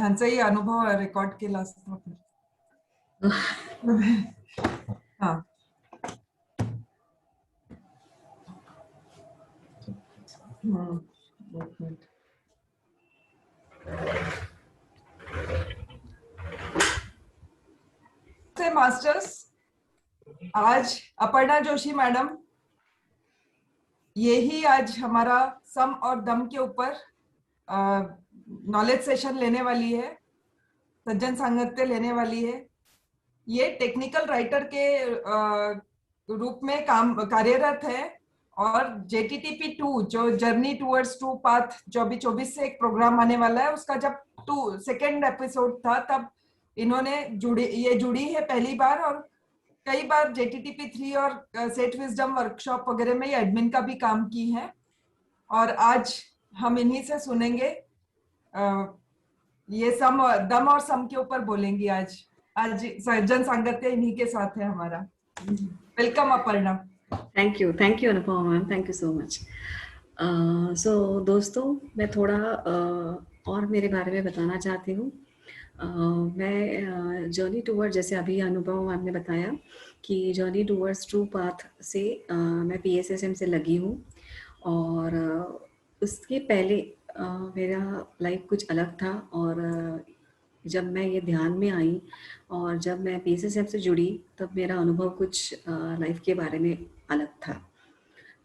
ह्यांचा ही अनुभव रेकॉर्ड केला असता तर. हा. एक मिनिट. मास्टर्स, आज अपर्णा जोशी मैडम यही आज हमारा सम और दम के ऊपर नॉलेज सेशन लेने वाली है, सज्जन सांगत्य लेने वाली है. ये टेक्निकल राइटर के रूप में काम कार्यरत है और JTTP2 जो जर्नी टूवर्ड्स ट्रू पाथ जो अभी 24 से एक प्रोग्राम आने वाला है, उसका जब सेकेंड एपिसोड था तब इन्होंने जुड़ी है पहली बार, और कई बार JTTP3 और सेट विजडम वर्कशॉप वगैरह में ये एडमिन का भी काम की है. और आज हम इन्हीं से सुनेंगे, ये दम और सम के ऊपर बोलेंगी. आज सज्जन सांगत्य इन्हीं के साथ है हमारा. Welcome Aparna. Thank you Anupama ma'am, thank you so much. So दोस्तों, मैं थोड़ा और मेरे बारे में बताना चाहती हूँ. मैं जर्नी टूवर्ड, जैसे अभी अनुपमा मैम ने बताया कि जर्नी टूवर्ड्स ट्रू पाथ से मैं PSSM से लगी हूँ. और उसके पहले मेरा लाइफ कुछ अलग था. और जब मैं ये ध्यान में आई और जब मैं PSSM से जुड़ी, तब मेरा अनुभव कुछ लाइफ के बारे में अलग था.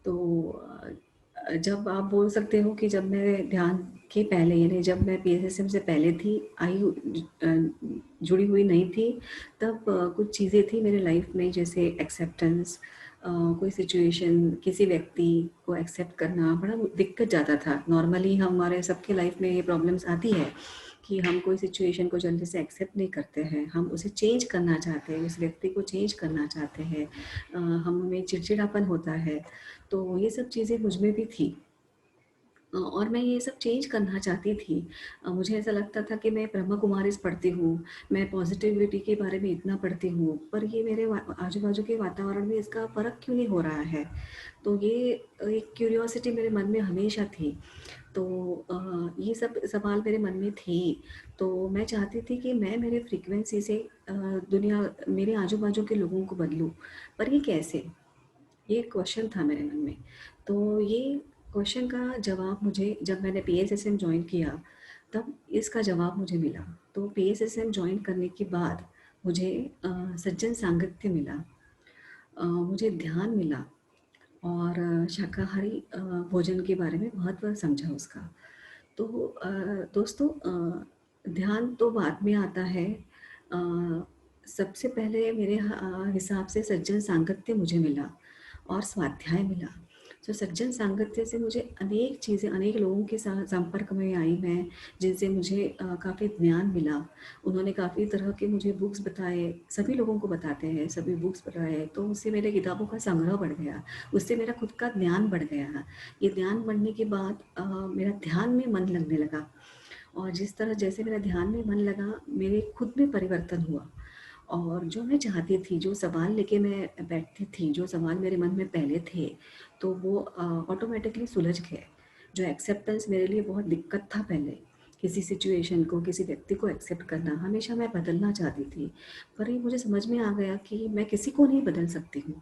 तो जब आप बोल सकते हो कि जब मैं ध्यान के पहले, यानी जब मैं PSSM से पहले थी, जुड़ी हुई नहीं थी, तब कुछ चीज़ें थी मेरे लाइफ में, जैसे एक्सेप्टेंस. कोई सिचुएशन, किसी व्यक्ति को एक्सेप्ट करना बड़ा दिक्कत ज़्यादा था. नॉर्मली हमारे सबके लाइफ में ये प्रॉब्लम्स आती है कि हम कोई सिचुएशन को जल्दी से एक्सेप्ट नहीं करते हैं, हम उसे चेंज करना चाहते हैं, उस व्यक्ति को चेंज करना चाहते हैं, हमें चिड़चिड़ापन होता है. तो ये सब चीज़ें मुझ में भी थी और मैं ये सब चेंज करना चाहती थी. मुझे ऐसा लगता था कि मैं ब्रह्मा कुमारीज़ पढ़ती हूँ, मैं पॉजिटिविटी के बारे में इतना पढ़ती हूँ, पर ये मेरे आजू बाजू के वातावरण में इसका फ़र्क क्यों नहीं हो रहा है. तो ये एक क्यूरियोसिटी मेरे मन में हमेशा थी. तो ये सब सवाल मेरे मन में थे. तो मैं चाहती थी कि मैं मेरे फ्रीक्वेंसी से दुनिया, मेरे आजू बाजू के लोगों को बदलूँ, पर ये कैसे, ये क्वेश्चन था मेरे मन में. तो ये क्वेश्चन का जवाब मुझे, जब मैंने PSSM ज्वाइन किया, तब इसका जवाब मुझे मिला. तो PSSM ज्वाइन करने के बाद मुझे सज्जन सांगत्य मिला, मुझे ध्यान मिला और शाकाहारी भोजन के बारे में महत्व समझा उसका. तो दोस्तों, ध्यान तो बाद में आता है. सबसे पहले मेरे हिसाब से सज्जन सांगत्य मुझे मिला और स्वाध्याय मिला. तो सज्जन सांगत्य से मुझे अनेक चीज़ें, अनेक लोगों के साथ संपर्क में आई मैं, जिनसे मुझे काफ़ी ज्ञान मिला. उन्होंने काफ़ी तरह के मुझे बुक्स बताए, सभी लोगों को बताते हैं, सभी बुक्स बताए. तो उससे मेरे किताबों का संग्रह बढ़ गया, उससे मेरा खुद का ज्ञान बढ़ गया. ये ज्ञान बढ़ने के बाद मेरा ध्यान में मन लगने लगा. और जिस तरह जैसे मेरा ध्यान में मन लगा, मेरे खुद में परिवर्तन हुआ. और जो मैं चाहती थी, जो सवाल लेके मैं बैठती थी, जो सवाल मेरे मन में पहले थे, तो वो ऑटोमेटिकली सुलझ गए. जो एक्सेप्टेंस मेरे लिए बहुत दिक्कत था पहले, किसी सिचुएशन को, किसी व्यक्ति को एक्सेप्ट करना, हमेशा मैं बदलना चाहती थी, पर ये मुझे समझ में आ गया कि मैं किसी को नहीं बदल सकती हूँ.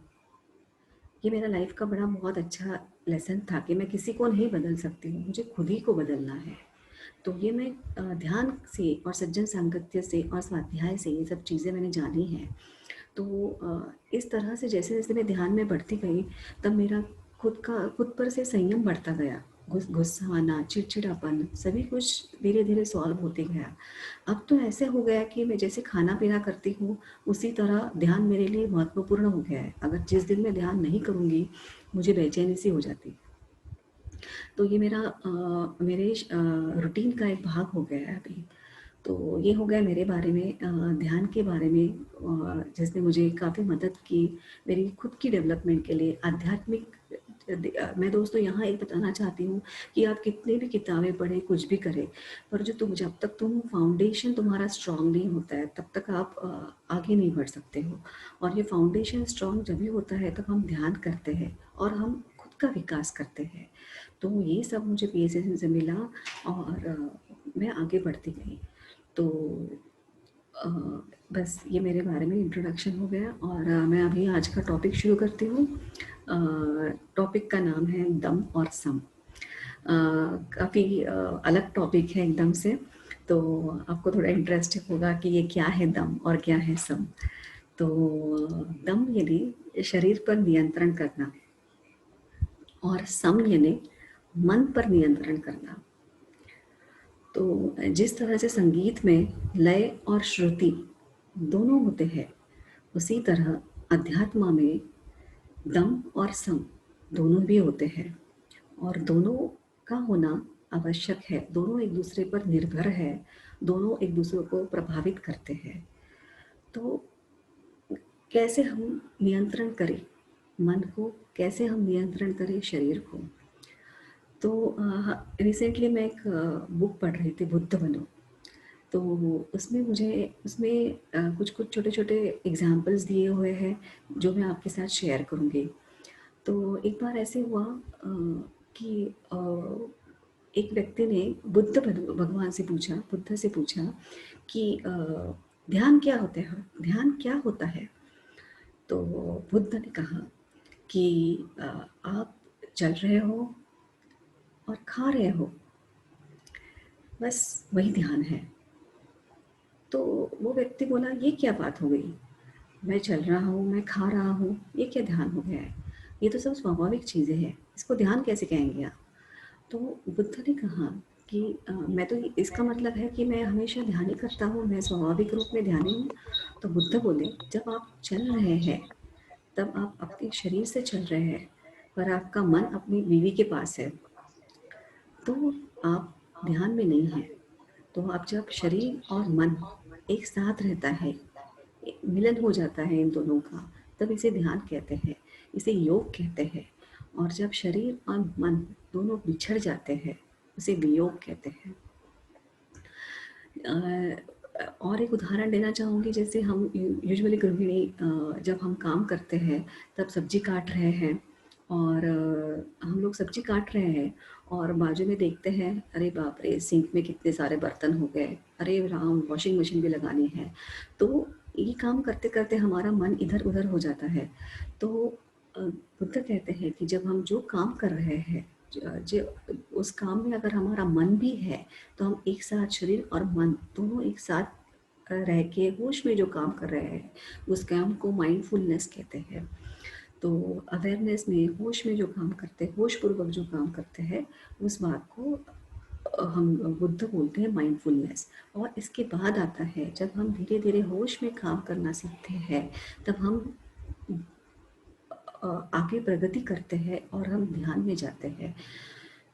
ये मेरा लाइफ का बड़ा बहुत अच्छा लेसन था कि मैं किसी को नहीं बदल सकती हूँ, मुझे खुद ही को बदलना है. तो ये मैं ध्यान से और सज्जन सांगत्य से और स्वाध्याय से ये सब चीज़ें मैंने जानी हैं. तो इस तरह से जैसे जैसे मैं ध्यान में बढ़ती गई, तब मेरा खुद पर से संयम बढ़ता गया. गुस्सा आना, चिड़चिड़ापन, सभी कुछ धीरे धीरे सॉल्व होते गया. अब तो ऐसे हो गया कि मैं जैसे खाना पीना करती हूँ, उसी तरह ध्यान मेरे लिए महत्वपूर्ण हो गया है. अगर जिस दिन मैं ध्यान नहीं करूँगी, मुझे बेचैनी सी हो जाती. तो ये मेरे रूटीन का एक भाग हो गया है अभी. तो ये हो गया मेरे बारे में, ध्यान के बारे में, जिसने मुझे काफ़ी मदद की मेरी खुद की डेवलपमेंट के लिए, आध्यात्मिक. मैं दोस्तों यहाँ एक बताना चाहती हूँ कि आप कितने भी किताबें पढ़ें, कुछ भी करें, पर जब तक फाउंडेशन तुम्हारा स्ट्रांग नहीं होता है, तब तक आप आगे नहीं बढ़ सकते हो. और ये फाउंडेशन स्ट्रांग जब भी होता है, तब हम ध्यान करते हैं और हम खुद का विकास करते हैं. तो ये सब मुझे PSSM से मिला और मैं आगे बढ़ती गई. तो अ, बस ये मेरे बारे में इंट्रोडक्शन हो गया और मैं अभी आज का टॉपिक शुरू करती हूँ। टॉपिक का नाम है दम और सम। काफ़ी अलग टॉपिक है एकदम से, तो आपको थोड़ा इंटरेस्टिंग होगा कि ये क्या है दम और क्या है सम। तो दम यानी शरीर पर नियंत्रण करना और सम यानी मन पर नियंत्रण करना। तो जिस तरह से संगीत में लय और श्रुति दोनों होते हैं, उसी तरह अध्यात्म में दम और सम दोनों भी होते हैं और दोनों का होना आवश्यक है। दोनों एक दूसरे पर निर्भर है, दोनों एक दूसरे को प्रभावित करते हैं। तो कैसे हम नियंत्रण करें मन को, कैसे हम नियंत्रण करें शरीर को। तो रिसेंटली मैं एक बुक पढ़ रही थी, बुद्ध बनो। तो उसमें कुछ कुछ छोटे छोटे एग्जाम्पल्स दिए हुए हैं जो मैं आपके साथ शेयर करूँगी। तो एक बार ऐसे हुआ कि एक व्यक्ति ने भगवान से पूछा, बुद्ध से पूछा कि ध्यान क्या होता है, ध्यान क्या होता है। तो बुद्ध ने कहा कि आप चल रहे हो और खा रहे हो, बस वही ध्यान है। तो वो व्यक्ति बोला, ये क्या बात हो गई, मैं चल रहा हूँ, मैं खा रहा हूँ, ये क्या ध्यान हो गया है, ये तो सब स्वाभाविक चीज़ें हैं, इसको ध्यान कैसे कहेंगे आप। तो बुद्ध ने कहा कि मैं तो इसका मतलब है कि मैं हमेशा ध्यान ही करता हूँ, मैं स्वाभाविक रूप में ध्यानी हूँ। तो बुद्ध बोले, जब आप चल रहे हैं तब आप अपने शरीर से चल रहे हैं, पर आपका मन अपनी बीवी के पास है, तो आप ध्यान में नहीं हैं। तो आप जब शरीर और मन एक साथ रहता है, मिलन हो जाता है इन दोनों का, तब इसे ध्यान कहते हैं, इसे योग कहते हैं। और जब शरीर और मन दोनों बिछड़ जाते हैं, उसे वियोग कहते हैं। और एक उदाहरण देना चाहूँगी, जैसे हम यूजुअली गृहिणी जब हम काम करते हैं तब सब्जी काट रहे हैं और हम लोग सब्जी काट रहे हैं और बाजू में देखते हैं, अरे बाप रे, सिंक में कितने सारे बर्तन हो गए, अरे राम, वॉशिंग मशीन भी लगानी है। तो ये काम करते करते हमारा मन इधर उधर हो जाता है। तो बुद्ध कहते हैं कि जब हम जो काम कर रहे हैं, जो उस काम में अगर हमारा मन भी है, तो हम एक साथ शरीर और मन दोनों एक साथ रह के होश में जो काम कर रहे हैं, उस काम को माइंडफुलनेस कहते हैं। तो अवेयरनेस में, होश में जो काम करते हैं, होश पूर्वक जो काम करते हैं, उस बात को हम बुद्ध बोलते हैं माइंडफुलनेस। और इसके बाद आता है, जब हम धीरे धीरे होश में काम करना सीखते हैं, तब हम आगे प्रगति करते हैं और हम ध्यान में जाते हैं।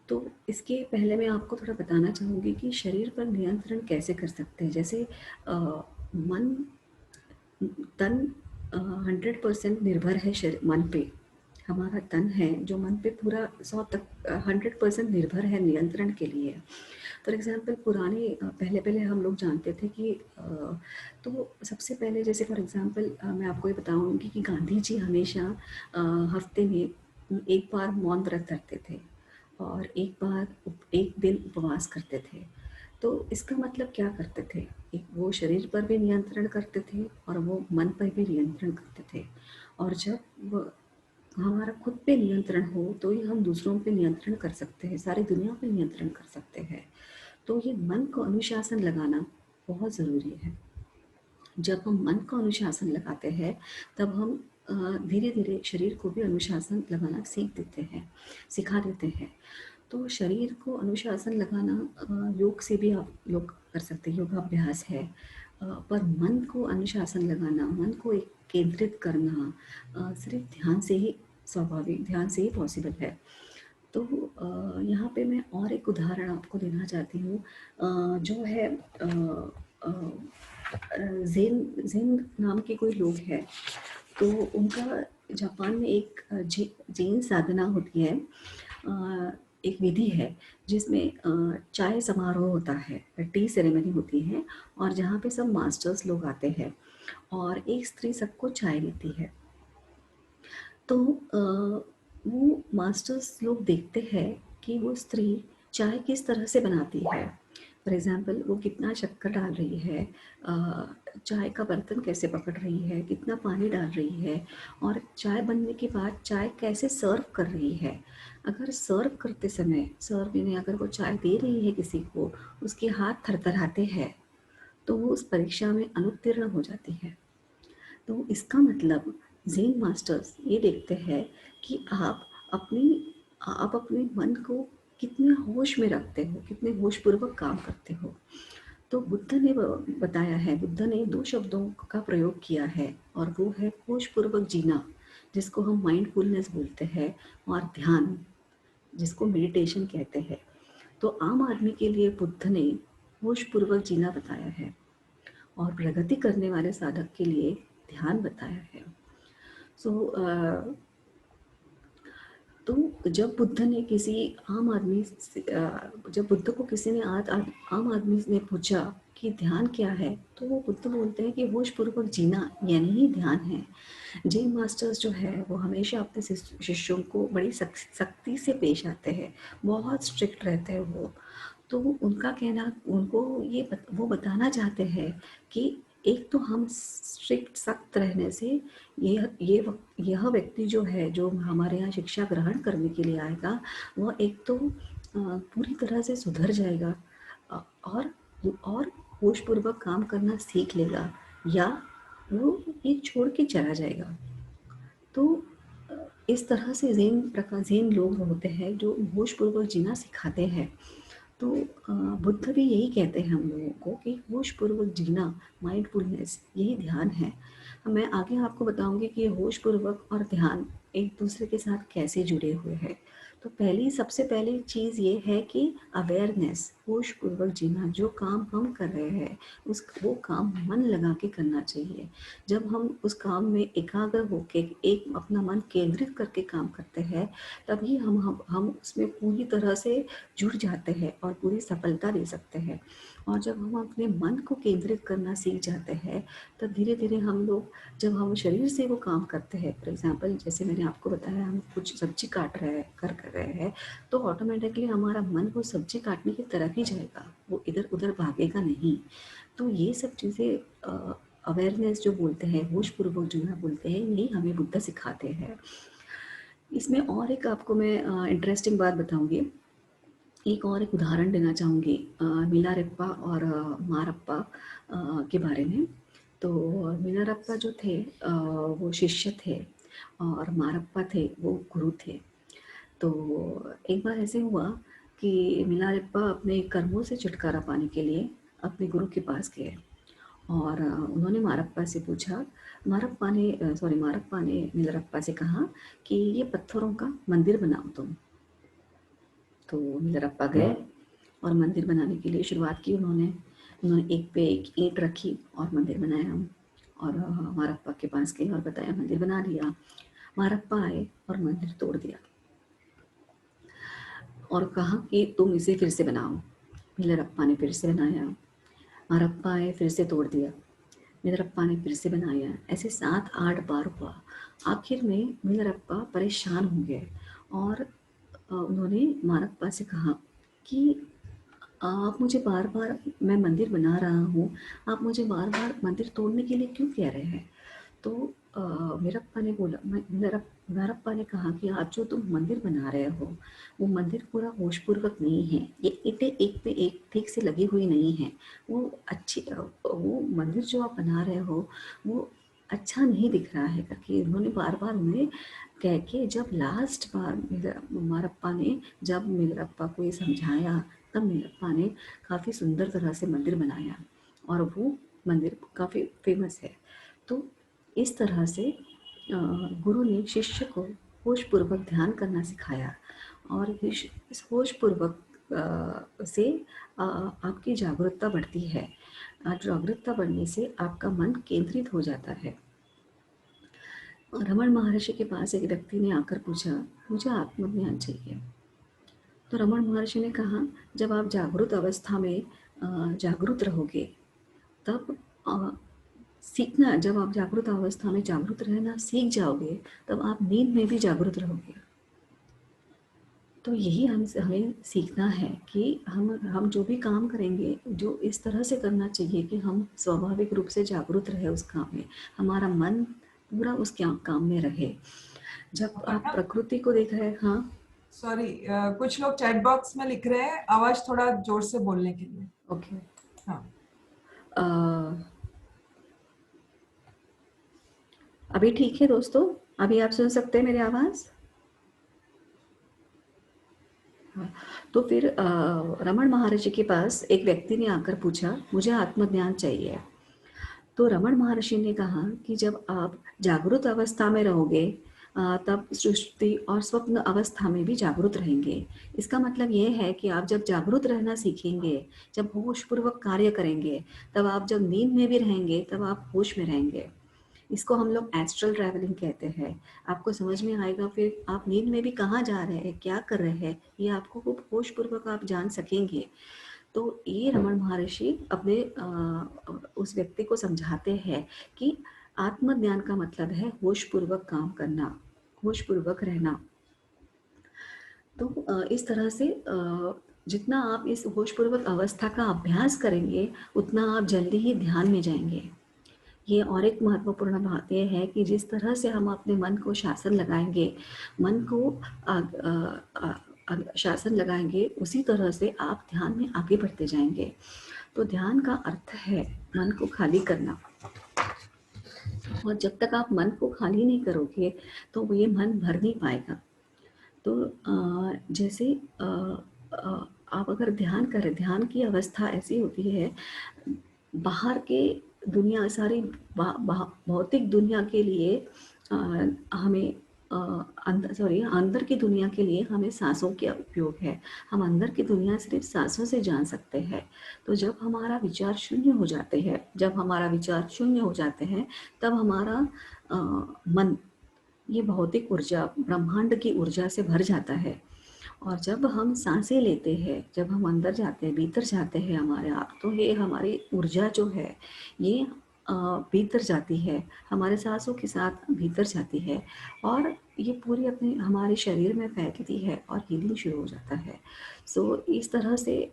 तो इसके पहले मैं आपको थोड़ा बताना चाहूँगी कि शरीर पर नियंत्रण कैसे कर सकते हैं। जैसे मन, तन 100% निर्भर है मन पे। हमारा तन है जो मन पे पूरा 100% निर्भर है नियंत्रण के लिए। फॉर एग्जाम्पल पुराने पहले पहले हम लोग जानते थे कि तो सबसे पहले, जैसे फॉर एग्जाम्पल मैं आपको ये बताऊंगी कि गांधी जी हमेशा हफ्ते में एक बार मौन व्रत रखते थे और एक दिन उपवास करते थे। तो इसका मतलब क्या करते थे, एक वो शरीर पर भी नियंत्रण करते थे और वो मन पर भी नियंत्रण करते थे। और जब हमारा खुद पे नियंत्रण हो तो ही हम दूसरों पे नियंत्रण कर सकते हैं, सारी दुनिया पे नियंत्रण कर सकते हैं। तो ये मन को अनुशासन लगाना बहुत ज़रूरी है। जब हम मन को अनुशासन लगाते हैं, तब हम धीरे धीरे शरीर को भी अनुशासन लगाना सीख देते हैं, सिखा देते हैं। तो शरीर को अनुशासन लगाना योग से भी आप लोग कर सकते हैं, योगाभ्यास है। पर मन को अनुशासन लगाना, मन को एक केंद्रित करना सिर्फ ध्यान से ही, स्वाभाविक ध्यान से ही पॉसिबल है। तो यहाँ पे मैं और एक उदाहरण आपको देना चाहती हूँ, जो है ज़ेन ज़ेन नाम के कोई लोग हैं। तो उनका जापान में एक जैन साधना होती है, एक विधि है जिसमें चाय समारोह होता है, टी सेरेमनी होती है, और जहाँ पे सब मास्टर्स लोग आते हैं और एक स्त्री सबको चाय देती है। तो वो मास्टर्स लोग देखते हैं कि वो स्त्री चाय किस तरह से बनाती है। फॉर एग्जाम्पल वो कितना शक्कर डाल रही है, चाय का बर्तन कैसे पकड़ रही है, कितना पानी डाल रही है, और चाय बनने के बाद चाय कैसे सर्व कर रही है। अगर सर्व करते समय, सर्व यानी अगर वो चाय दे रही है किसी को, उसके हाथ थरथराते हैं, तो वो उस परीक्षा में अनुत्तीर्ण हो जाती है। तो इसका मतलब ज़ेन मास्टर्स ये देखते हैं कि आप अपने मन को कितने होश में रखते हो, कितने होशपूर्वक काम करते हो। तो बुद्ध ने बताया है, बुद्ध ने 2 शब्दों का प्रयोग किया है, और वो है होशपूर्वक जीना, जिसको हम माइंडफुलनेस बोलते हैं, और ध्यान, जिसको मेडिटेशन कहते हैं। तो आम आदमी के लिए बुद्ध ने होशपूर्वक जीना बताया है, और प्रगति करने वाले साधक के लिए ध्यान बताया है। तो जब बुद्ध ने किसी आम आदमी से जब बुद्ध को किसी ने आम आदमी ने पूछा कि ध्यान क्या है, तो वो बुद्ध बोलते हैं कि होशपूर्वक जीना यानी ही ध्यान है। जैन मास्टर्स जो है वो हमेशा अपने शिष्यों को बड़ी सख्ती से पेश आते हैं, बहुत स्ट्रिक्ट रहते हैं वो। तो उनका कहना, वो बताना चाहते हैं कि एक तो हम स्ट्रिक्ट सख्त रहने से यह व्यक्ति जो है, जो हमारे यहाँ शिक्षा ग्रहण करने के लिए आएगा, वह एक तो पूरी तरह से सुधर जाएगा, और होशपूर्वक काम करना सीख लेगा, या वो ये छोड़ के चला जाएगा। तो इस तरह से ज़ेन लोग होते हैं जो होशपूर्वक जीना सिखाते हैं। तो बुद्ध भी यही कहते हैं हम लोगों को कि होशपूर्वक जीना, माइंडफुलनेस, यही ध्यान है। मैं आगे आपको बताऊंगी कि होशपूर्वक और ध्यान एक दूसरे के साथ कैसे जुड़े हुए हैं। तो सबसे पहली चीज़ ये है कि अवेयरनेस, होशपूर्वक जीना। जो काम हम कर रहे हैं वो काम मन लगा के करना चाहिए। जब हम उस काम में एकाग्र होके एक अपना मन केंद्रित करके काम करते हैं, तभी हम उसमें पूरी तरह से जुड़ जाते हैं और पूरी सफलता ले सकते हैं। और जब हम अपने मन को केंद्रित करना सीख जाते हैं, तब धीरे धीरे जब हम शरीर से वो काम करते हैं, फॉर एग्जाम्पल जैसे मैंने आपको बताया, हम कुछ सब्जी काट रहे हैं, कर रहे हैं, तो ऑटोमेटिकली हमारा मन वो सब्जी काटने की तरफ ही जाएगा, वो इधर उधर भागेगा नहीं। तो ये सब चीज़ें अवेयरनेस जो बोलते हैं, होशपूर्वक जीना बोलते हैं, यही हमें बुद्ध सिखाते हैं। इसमें और एक आपको मैं इंटरेस्टिंग बात बताऊंगी, एक उदाहरण देना चाहूँगी मिलारेप्पा और मारप्पा के बारे में। तो मिलारेप्पा जो थे वो शिष्य थे, और मारप्पा थे वो गुरु थे। तो एक बार ऐसे हुआ कि मिलारेप्पा अपने कर्मों से छुटकारा पाने के लिए अपने गुरु के पास गए, और उन्होंने मारप्पा से पूछा। मारप्पा ने मिलारेप्पा से कहा कि ये पत्थरों का मंदिर बनाओ तुम। तो मिलारेप्पा गए और मंदिर बनाने के लिए शुरुआत की उन्होंने एक पे एक ईंट रखी और मंदिर बनाया, और मारप्पा के पास गए और बताया मंदिर बना लिया। मारप्पा आए और मंदिर तोड़ दिया और कहा कि तुम इसे फिर से बनाओ। मिलारेप्पा ने फिर से बनाया, मारप्पा आए, फिर से तोड़ दिया, मिलारेप्पा ने फिर से बनाया। ऐसे 7-8 बार हुआ। आखिर में मिलारेप्पा परेशान हो गए और उन्होंने मारप्पा से कहा कि आप मुझे बार बार, मैं मंदिर बना रहा हूँ, आप मुझे बार बार मंदिर तोड़ने के लिए क्यों कह रहे हैं। तो मीरप्पा ने बोला, मीरप्पा ने कहा कि आज जो तुम मंदिर बना रहे हो वो मंदिर पूरा होशपूर्वक नहीं है, ये ईंटें एक पे एक ठीक से लगी हुई नहीं है, वो मंदिर जो आप बना रहे हो वो अच्छा नहीं दिख रहा है करके उन्होंने बार बार उन्हें कह के, जब लास्ट बार मारप्पा ने जब मीरप्पा को ये समझाया, तब मीरप्पा ने काफ़ी सुंदर तरह से मंदिर बनाया, और वो मंदिर काफ़ी फेमस है। तो इस तरह से गुरु ने शिष्य को होशपूर्वक ध्यान करना सिखाया, और इस होशपूर्वक से आपकी जागरूकता बढ़ती है। जागरूकता बढ़ने से आपका मन केंद्रित हो जाता है। रमन महर्षि के पास एक व्यक्ति ने आकर पूछा, मुझे आत्मज्ञान चाहिए। तो रमन महर्षि ने कहा, जब आप जागरूक अवस्था में जागरूक रहोगे, तब सीखना, जब आप जागरूक अवस्था में जागरूक रहना सीख जाओगे, तब आप नींद में भी जागरूक रहोगे। तो यही हमें सीखना है कि हम जो भी काम करेंगे, जो इस तरह से करना चाहिए कि हम स्वाभाविक रूप से जागरूक रहे उस काम में, हमारा मन पूरा उस काम में रहे। जब आप अपर्णा, प्रकृति को देख रहे हैं। हाँ, सॉरी, कुछ लोग चैट बॉक्स में लिख रहे हैं आवाज थोड़ा जोर से बोलने के लिए। ओके। हाँ, अभी ठीक है दोस्तों? अभी आप सुन सकते हैं मेरी आवाज़? हाँ, तो फिर रमन महर्षि के पास एक व्यक्ति ने आकर पूछा, मुझे आत्मज्ञान चाहिए। तो रमन महर्षि ने कहा कि जब आप जागृत अवस्था में रहोगे, तब सृष्टि और स्वप्न अवस्था में भी जागृत रहेंगे। इसका मतलब ये है कि आप जब जागृत रहना सीखेंगे, जब होशपूर्वक कार्य करेंगे, तब आप जब नींद में भी रहेंगे, तब आप होश में रहेंगे। इसको हम लोग एस्ट्रल ट्रैवलिंग कहते हैं। आपको समझ में आएगा फिर आप नींद में भी कहाँ जा रहे हैं, क्या कर रहे हैं, ये आपको खूब होशपूर्वक आप जान सकेंगे। तो ये रमन महर्षि अपने उस व्यक्ति को समझाते हैं कि आत्मज्ञान का मतलब है होशपूर्वक काम करना, होशपूर्वक रहना। तो इस तरह से जितना आप इस होशपूर्वक अवस्था का अभ्यास करेंगे, उतना आप जल्दी ही ध्यान में जाएंगे। ये और एक महत्वपूर्ण बात यह है कि जिस तरह से हम अपने मन को शासन लगाएंगे, मन को शासन लगाएंगे, उसी तरह से आप ध्यान में आगे बढ़ते जाएंगे। तो ध्यान का अर्थ है मन को खाली करना, और जब तक आप मन को खाली नहीं करोगे तो ये मन भर नहीं पाएगा। तो जैसे आप अगर ध्यान करें, ध्यान की अवस्था ऐसी होती है, बाहर के दुनिया सारी भौतिक दुनिया के लिए हमें अंदर की दुनिया के लिए हमें सांसों का उपयोग है। हम अंदर की दुनिया सिर्फ सांसों से जान सकते हैं। तो जब हमारा विचार शून्य हो जाते हैं, जब हमारा विचार शून्य हो जाते हैं, तब हमारा मन ये भौतिक ऊर्जा, ब्रह्मांड की ऊर्जा से भर जाता है। और जब हम सांसें लेते हैं, जब हम अंदर जाते हैं, भीतर जाते हैं हमारे आप, तो ये हमारी ऊर्जा जो है ये भीतर जाती है, हमारे सांसों के साथ भीतर जाती है, और ये पूरी अपने हमारे शरीर में फैलती है और हीलिंग शुरू हो जाता है। सो इस तरह से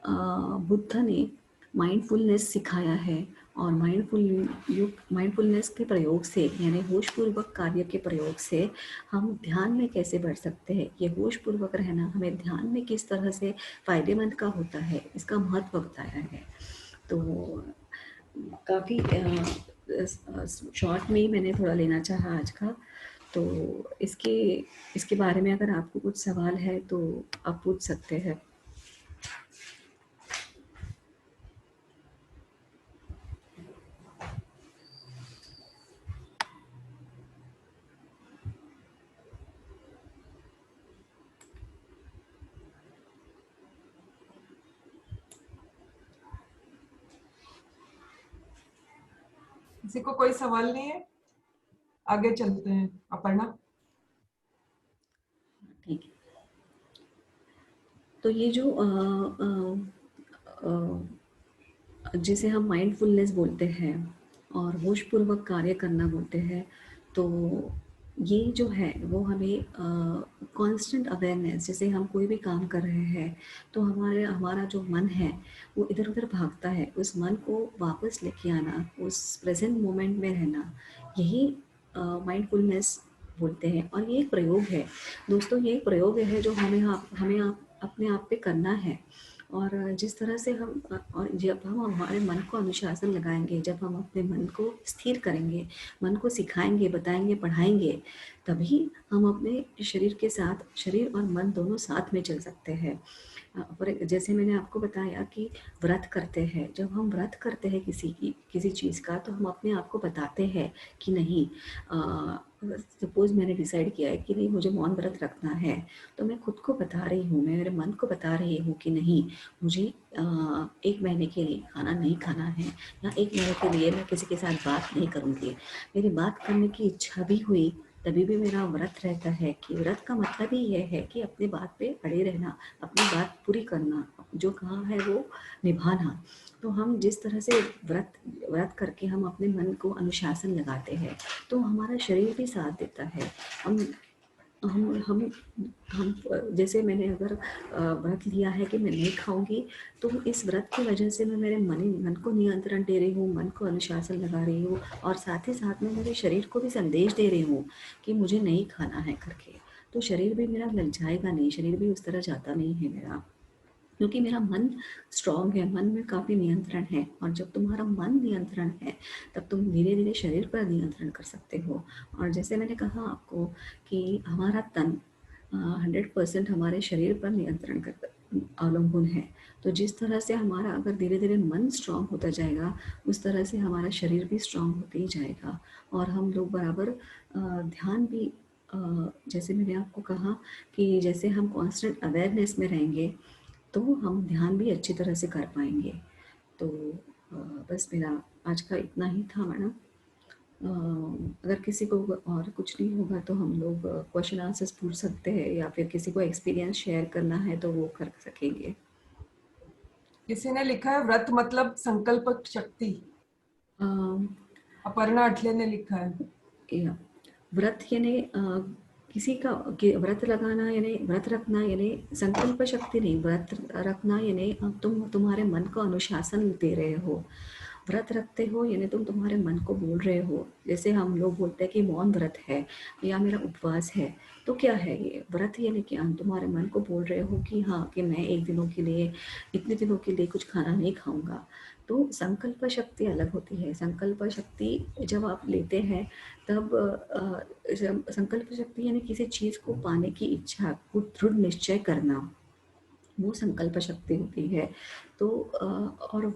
बुद्ध ने माइंडफुलनेस सिखाया है। और माइंडफुलनेस के प्रयोग से, यानी होशपूर्वक कार्य के प्रयोग से हम ध्यान में कैसे बढ़ सकते हैं, ये होशपूर्वक रहना हमें ध्यान में किस तरह से फ़ायदेमंद का होता है, इसका महत्व बताया है। तो काफ़ी शॉर्ट में ही मैंने थोड़ा लेना चाहा आज का। तो इसके इसके बारे में अगर आपको कुछ सवाल है तो आप पूछ सकते हैं। किसी को कोई सवाल नहीं है? आगे चलते हैं, अपर्णा। ठीक है। तो ये जो जिसे हम माइंडफुलनेस बोलते हैं और होशपूर्वक कार्य करना बोलते हैं, तो ये जो है वो हमें कांस्टेंट अवेयरनेस, जैसे हम कोई भी काम कर रहे हैं तो हमारा जो मन है वो इधर उधर भागता है, उस मन को वापस लेके आना, उस प्रेजेंट मोमेंट में रहना, यही माइंडफुलनेस बोलते हैं। और ये एक प्रयोग है दोस्तों, ये एक प्रयोग है जो हमें अपने आप पे करना है। और जिस तरह से और जब हम हमारे मन को अनुशासन लगाएंगे, जब हम अपने मन को स्थिर करेंगे, मन को सिखाएंगे, बताएंगे, पढ़ाएंगे, तभी हम अपने शरीर के साथ, शरीर और मन दोनों साथ में चल सकते हैं। जैसे मैंने आपको बताया कि व्रत करते हैं, जब हम व्रत करते हैं किसी चीज़ का, तो हम अपने आप को बताते हैं कि नहीं, सपोज मैंने डिसाइड किया है कि नहीं मुझे मौन व्रत रखना है, तो मैं खुद को बता रही हूँ, मैं मेरे मन को बता रही हूँ कि नहीं, मुझे 1 महीने के लिए खाना नहीं खाना है, या 1 महीने के लिए मैं किसी के साथ बात नहीं करूँगी। मेरी बात करने की इच्छा भी हुई तभी भी मेरा व्रत रहता है। कि व्रत का मतलब ही यह है कि अपनी बात पे अड़े रहना, अपनी बात पूरी करना, जो कहा है वो निभाना। तो हम जिस तरह से व्रत करके हम अपने मन को अनुशासन लगाते हैं, तो हमारा शरीर भी साथ देता है। हम हम जैसे मैंने अगर व्रत लिया है कि मैं नहीं खाऊंगी, तो इस व्रत की वजह से मैं मेरे मन को नियंत्रण दे रही हूँ, मन को अनुशासन लगा रही हूँ, और साथ ही साथ में मेरे शरीर को भी संदेश दे रही हूँ कि मुझे नहीं खाना है करके। तो शरीर भी मेरा लग जाएगा नहीं, शरीर भी उस तरह जाता नहीं है मेरा, क्योंकि मेरा मन स्ट्रांग है, मन में काफ़ी नियंत्रण है। और जब तुम्हारा मन नियंत्रण है, तब तुम धीरे धीरे शरीर पर नियंत्रण कर सकते हो। और जैसे मैंने कहा आपको कि हमारा तन 100% हमारे शरीर पर नियंत्रण कर अवलंबन है। तो जिस तरह से हमारा अगर धीरे धीरे मन स्ट्रांग होता जाएगा, उस तरह से हमारा शरीर भी स्ट्रांग होते ही जाएगा। और हम लोग बराबर ध्यान भी, जैसे मैंने आपको कहा कि जैसे हम कॉन्स्टेंट अवेयरनेस में रहेंगे, तो हम ध्यान भी अच्छी तरह से कर पाएंगे। तो बस मेरा आज का इतना ही था मैडम। अगर किसी को और कुछ नहीं होगा तो हम लोग क्वेश्चन आंसर्स पूछ सकते हैं, या फिर किसी को एक्सपीरियंस शेयर करना है तो वो कर सकेंगे। किसी ने लिखा है व्रत मतलब संकल्प शक्ति, अपर्णा अठले ने लिखा है। व्रत यानी किसी का व्रत लगाना, यानी व्रत रखना, यानी संकल्प शक्ति नहीं, व्रत रखना यानी तुम तुम्हारे मन को अनुशासन दे रहे हो। व्रत रखते हो यानी तुम तुम्हारे मन को बोल रहे हो। जैसे हम लोग बोलते हैं कि मौन व्रत है या मेरा उपवास है, तो क्या है ये व्रत? यानी कि हम तुम्हारे मन को बोल रहे हो कि हाँ, कि मैं एक दिनों के लिए, इतने दिनों के लिए कुछ खाना नहीं खाऊंगा। तो संकल्प शक्ति अलग होती है। संकल्प शक्ति जब आप लेते हैं, तब संकल्प शक्ति यानी किसी चीज को पाने की इच्छा को दृढ़ निश्चय करना, वो संकल्प शक्ति होती है। तो और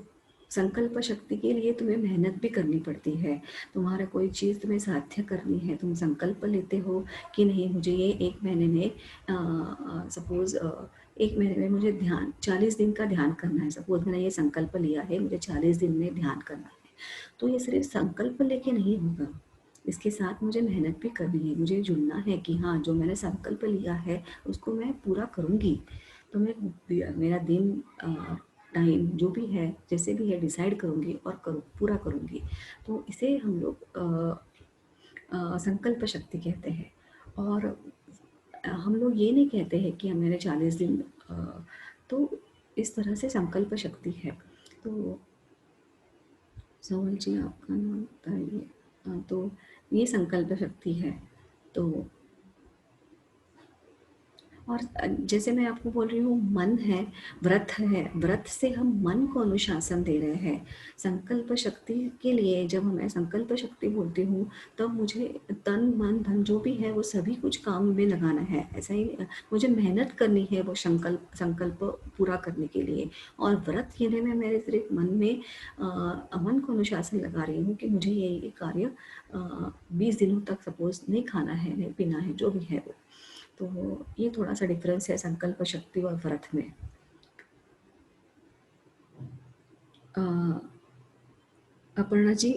संकल्प शक्ति के लिए तुम्हें मेहनत भी करनी पड़ती है। तुम्हारा कोई चीज़ तुम्हें साध्य करनी है, तुम संकल्प लेते हो कि नहीं, मुझे ये 1 महीने में सपोज 1 महीने में मुझे ध्यान 40 दिन का ध्यान करना है। सपोज मैंने ये संकल्प लिया है, मुझे 40 दिन में ध्यान करना है। तो ये सिर्फ संकल्प लेके नहीं होगा, इसके साथ मुझे मेहनत भी करनी है। मुझे जुड़ना है कि हाँ, जो मैंने संकल्प लिया है उसको मैं पूरा करूँगी। तो मैं मेरा दिन टाइम जो भी है, जैसे भी है, डिसाइड करूँगी और पूरा करूँगी। तो इसे हम लोग संकल्प शक्ति कहते हैं। और हम लोग ये नहीं कहते हैं कि मैंने 40 दिन, तो इस तरह से संकल्प शक्ति है। तो सवल जी आपका नाम बताइए। तो ये संकल्प शक्ति है। तो और जैसे मैं आपको बोल रही हूँ, मन है, व्रत है, व्रत से हम मन को अनुशासन दे रहे हैं। संकल्प शक्ति के लिए जब मैं संकल्प शक्ति बोलती हूँ, तब मुझे तन मन धन जो भी है वो सभी कुछ काम में लगाना है। ऐसा ही मुझे मेहनत करनी है वो संकल्प पूरा करने के लिए। और व्रत यानी मैं मेरे सिर्फ मन में मन को अनुशासन लगा रही हूँ कि मुझे ये कार्य 20 दिनों तक सपोज नहीं खाना है, नहीं पीना है, जो भी है वो। तो ये थोड़ा सा डिफरेंस है संकल्प शक्ति और व्रत में। अपर्णा जी,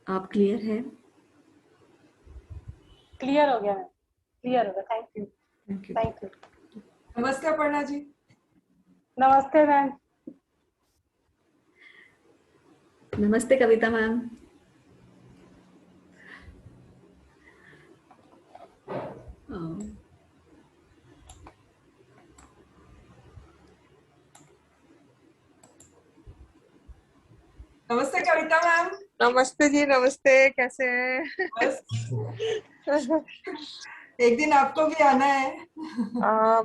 आप क्लियर है? क्लियर हो गया मैम, क्लियर हो गया। Thank you, thank you. Thank you. नमस्ते अपर्णा जी। नमस्ते मैम। नमस्ते कविता मैम। नमस्ते कविता मैम। नमस्ते जी, नमस्ते, कैसे हैं? बस एक दिन आपको भी आना है।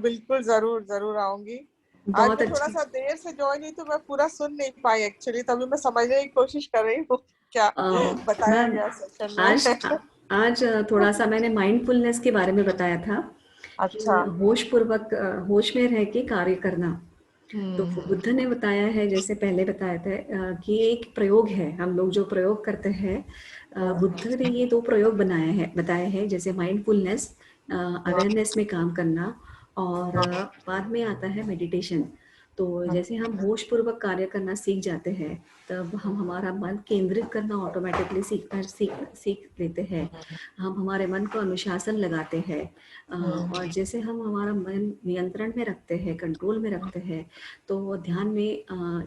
बिल्कुल, जरूर जरूर आऊंगी। आज बहुत मैं थोड़ा अच्छी। सा देर से ज्वाइन हुई तो मैं पूरा सुन नहीं पाई एक्चुअली, तभी मैं समझने की कोशिश कर रही हूँ क्या बताया मैम, गया सेशन में। आज थोड़ा सा मैंने माइंडफुलनेस के बारे में बताया था कि अच्छा। होश पूर्वक, होश में रह के कार्य करना। तो बुद्ध ने बताया है, जैसे पहले बताया था कि एक प्रयोग है, हम लोग जो प्रयोग करते हैं, बुद्ध ने ये 2 प्रयोग बताए हैं, जैसे माइंडफुलनेस, अवेयरनेस में काम करना, और बाद में आता है मेडिटेशन। तो जैसे हम होश पूर्वक कार्य करना सीख जाते हैं, तब हम हमारा मन केंद्रित करना ऑटोमेटिकली सीख लेते हैं। हम हमारे मन को अनुशासन लगाते हैं, और जैसे हम हमारा मन नियंत्रण में रखते हैं, कंट्रोल में रखते हैं, तो ध्यान में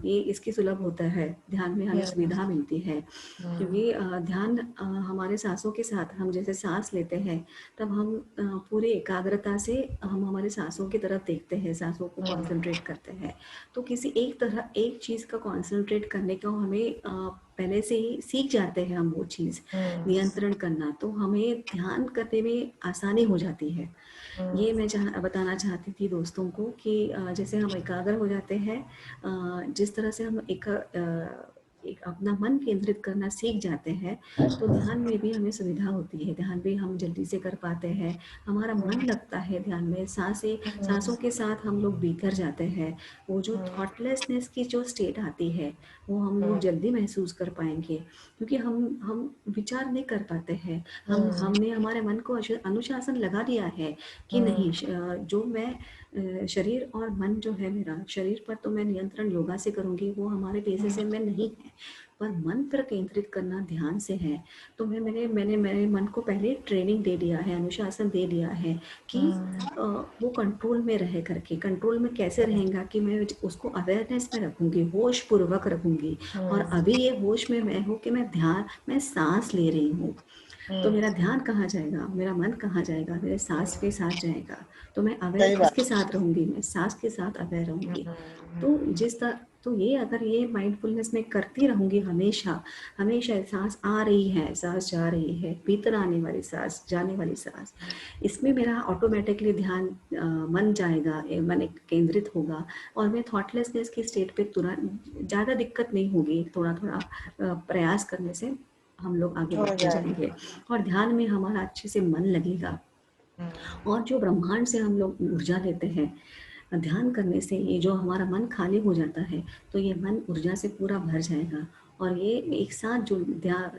ये इसकी सुलभ होता है, ध्यान में हमें सुविधा मिलती है। क्योंकि ध्यान हमारे सांसों के साथ, हम जैसे सांस लेते हैं तब हम पूरी एकाग्रता से हम हमारे सांसों की तरफ देखते हैं, सांसों को कंसंट्रेट करते हैं। तो किसी एक चीज़ का कंसंट्रेट करने को हमें पहले से ही सीख जाते हैं हम वो चीज़ नियंत्रण करना, तो हमें ध्यान करने में आसानी हो जाती है। ये मैं बताना चाहती थी दोस्तों को कि जैसे हम एकाग्र हो जाते हैं, जिस तरह से हम एक अपना मन केंद्रित करना सीख जाते हैं, तो ध्यान में भी हमें सुविधा होती है, ध्यान भी हम जल्दी से कर पाते हैं, हमारा मन लगता है ध्यान में, सांसों के साथ हम लोग बिखर जाते हैं। वो जो थॉटलेसनेस की जो स्टेट आती है वो हम लोग जल्दी महसूस कर पाएंगे, क्योंकि हम विचार नहीं कर पाते हैं। हमने हमारे मन को अनुशासन लगा दिया है कि नहीं, जो मैं शरीर और मन जो है मेरा, शरीर पर तो मैं नियंत्रण योगा से करूंगी, वो हमारे बेसिस में नहीं है, पर मन पर केंद्रित करना ध्यान से है। तो मैंने मेरे मन को पहले ट्रेनिंग दे दिया है, अनुशासन दे दिया है कि वो कंट्रोल में रहे करके। कंट्रोल में कैसे रहेगा कि मैं उसको अवेयरनेस में रखूंगी, होश पूर्वक रखूंगी, और अभी ये होश में मैं हूँ कि मैं सांस ले रही हूँ, तो मेरा ध्यान कहाँ जाएगा, मेरा मन कहाँ जाएगा, मेरे सांस के साथ जाएगा। तो मैं अवेयर किसके साथ रहूंगी, मैं सांस के साथ अवेयर रहूंगी। तो ये अगर ये माइंडफुलनेस में करती रहूंगी हमेशा, सांस आ रही है, सांस जा रही है, भीतर आने वाली सांस, जाने वाली सांस, इसमें मेरा ऑटोमेटिकली ध्यान मन जाएगा, मन एक केंद्रित होगा, और मैं थॉटलेसनेस की स्टेट पे तुरंत ज़्यादा दिक्कत नहीं होगी। थोड़ा थोड़ा प्रयास करने से हम लोग आगे बढ़ते जाएंगे, और ध्यान में हमारा अच्छे से मन लगेगा। और जो ब्रह्मांड से हम लोग ऊर्जा लेते हैं ध्यान करने से, ये जो हमारा मन खाली हो जाता है, तो ये मन ऊर्जा से पूरा भर जाएगा। और ये एक साथ जो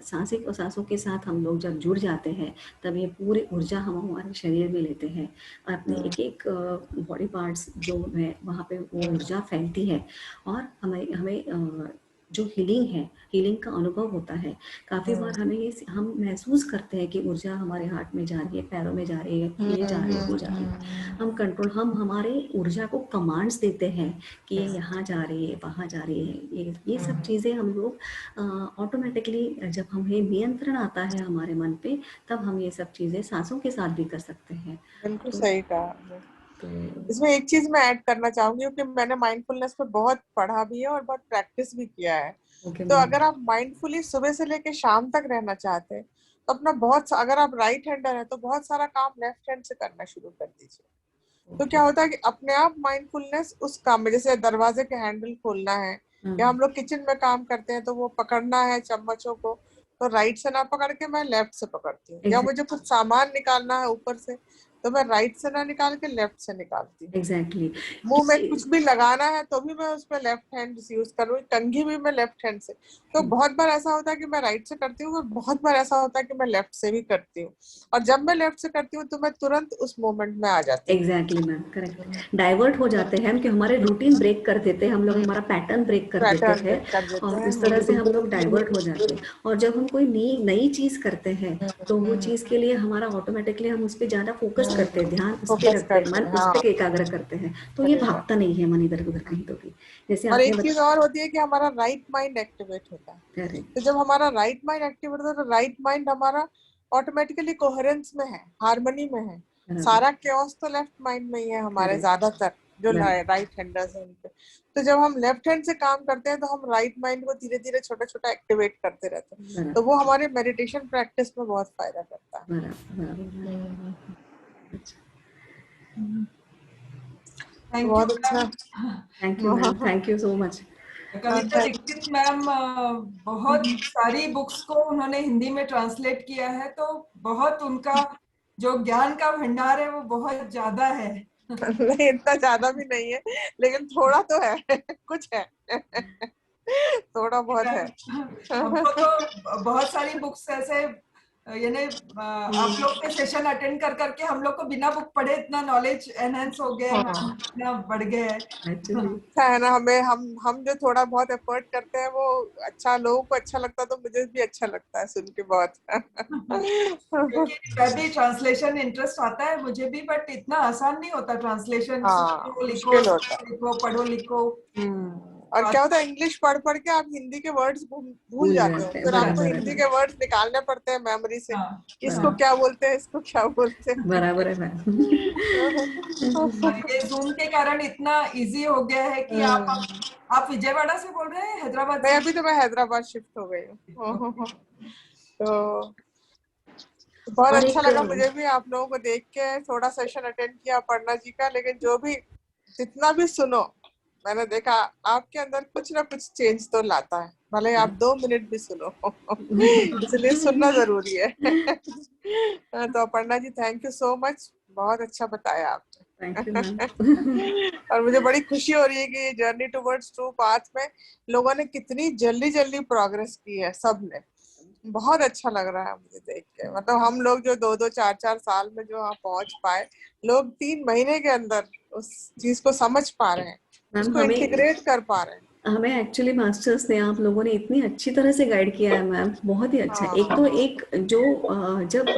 सांसों के साथ हम लोग जब जुड़ जाते हैं, तब ये पूरी ऊर्जा हम हमारे शरीर में लेते हैं, और अपने एक एक बॉडी पार्ट्स जो है वहाँ पे वो ऊर्जा फैलती है, और हमें जो हीलिंग का अनुभव होता है। काफ़ी बार हम महसूस करते हैं कि ऊर्जा हमारे हाथ में जा रही है, पैरों में जा रही है, ये जा रही है, वो जा रही है। हम हमारे ऊर्जा को कमांड्स देते हैं कि ये यहाँ जा रही है, वहाँ जा रही है। ये सब चीज़ें हम लोग ऑटोमेटिकली, जब हमें नियंत्रण आता है हमारे मन पे, तब हम ये सब चीज़ें सांसों के साथ भी कर सकते हैं। बिल्कुल सही कहा। इसमें एक चीज मैं ऐड करना चाहूंगी, क्योंकि मैंने माइंडफुलनेस पे बहुत पढ़ा भी है और बहुत प्रैक्टिस भी किया है। तो अगर आप माइंडफुली सुबह से लेके शाम तक रहना चाहते हैं, तो अगर आप राइट हैंडर है तो बहुत सारा काम लेफ्ट हैंड से करना शुरू कर दीजिए। तो क्या होता है कि अपने आप माइंडफुलनेस उस काम में, जैसे दरवाजे के हैंडल खोलना है, या हम लोग किचन में काम करते हैं तो वो पकड़ना है चम्मचों को, तो राइट से ना पकड़ के मैं लेफ्ट से पकड़ती हूँ। या मुझे कुछ सामान निकालना है ऊपर से, तो मैं राइट से ना निकाल के लेफ्ट से निकालती हूँ। एग्जैक्टली। मुंह में कुछ भी लगाना है तो भी मैं उसमें लेफ्ट हैंड यूज करूँ, कंघी भी मैं लेफ्ट हैंड से। तो बहुत बार ऐसा होता है कि मैं राइट से करती हूँ, और बहुत बार ऐसा होता है कि मैं लेफ्ट से भी करती हूँ। और जब मैं लेफ्ट से करती हूँ तो मैं तुरंत उस मोमेंट में आ जाती हूँ। Exactly ma'am, correct. डाइवर्ट हो जाते हैं हम, कि हमारे रूटीन ब्रेक कर देते हैं हम लोग, हमारा पैटर्न ब्रेक कर देते हैं, और इस तरह से हम लोग डाइवर्ट हो जाते हैं। और जब हम कोई नई चीज करते हैं, तो वो चीज के लिए हमारा ऑटोमेटिकली हम उस पर ज्यादा फोकस करते हैं, ध्यान उस पर रखते हैं, मन उस पर एकाग्र करते हैं, तो ये भागता नहीं है मन इधर उधर कहीं तो भी। जैसे और एक चीज और होती है कि हमारा राइट माइंड एक्टिवेट होता है। तो जब हमारा राइट माइंड एक्टिवेट होता है, तो राइट माइंड हमारा ऑटोमेटिकली कोहेरेंस में है, हार्मनी में है। सारा केओस तो लेफ्ट माइंड में ही है हमारे, ज्यादातर जो राइट हैंडर्स हैं उनपे। तो जब हम लेफ्ट हैंड से काम करते हैं, तो हम राइट माइंड को धीरे धीरे छोटा छोटा एक्टिवेट करते रहते हैं, तो वो हमारे मेडिटेशन प्रैक्टिस में बहुत फायदा करता है। बहुत अच्छा, thank you so much. Kavita Dikshit ma'am बहुत सारी बुक्स को उन्होंने हिंदी में ट्रांसलेट किया है, तो बहुत उनका जो ज्ञान का भंडार है वो बहुत ज्यादा है। नहीं, इतना ज्यादा भी नहीं है, लेकिन थोड़ा तो है, कुछ है, थोड़ा बहुत है। हमको तो बहुत सारी बुक्स ऐसे यानी आप लोग के सेशन अटेंड कर करके हम लोग को बिना बुक पढ़े इतना नॉलेज एनहेंस हो गया है, इतना बढ़ गया है। अच्छा है ना, हमें हम जो थोड़ा बहुत एफर्ट करते हैं वो अच्छा, लोगों को अच्छा लगता है तो मुझे भी अच्छा लगता है सुन के बहुत। क्योंकि मैं भी ट्रांसलेशन इंटरेस्ट आता है मुझे भी, बट इतना आसान नहीं होता ट्रांसलेशन। लिखो मुश्किल होता है। लिखो पढ़ो लिखो। और क्या होता है, इंग्लिश पढ़ पढ़ के आप हिंदी के वर्ड्स भूल जाते हो, फिर आपको हिंदी के वर्ड्स निकालने पड़ते हैं मेमोरी से, इसको क्या बोलते हैं, इसको क्या बोलते हैं। बराबर है मैम। ये जूम के कारण इतना इजी हो गया है कि आप विजयवाड़ा से बोल रहे हैं, हैदराबाद से? अभी तो मैं हैदराबाद शिफ्ट हो गई हूँ। तो बहुत अच्छा लगा मुझे भी आप लोगों को देख के, थोड़ा सेशन अटेंड किया अपर्णा जी का, लेकिन जो भी जितना भी सुनो मैंने देखा आपके अंदर कुछ ना कुछ चेंज तो लाता है, भले आप 2 मिनट भी सुनो। इसलिए सुनना जरूरी है। तो Aparna ji thank you so much, बहुत अच्छा बताया आपने। और मुझे बड़ी खुशी हो रही है कि जर्नी टुवर्ड्स ट्रू पाथ में लोगों ने कितनी जल्दी जल्दी प्रोग्रेस की है, सबने। बहुत अच्छा लग रहा है मुझे देख के, मतलब हम लोग जो 2-2 4-4 साल में जो वहाँ पहुंच पाए, लोग 3 महीने के अंदर उस चीज को समझ पा रहे हैं, उसको इंटीग्रेट कर पा रहे हैं। हमें एक्चुअली मास्टर्स ने, आप लोगों ने इतनी अच्छी तरह से गाइड किया है मैम, बहुत ही अच्छा। एक तो एक जो जब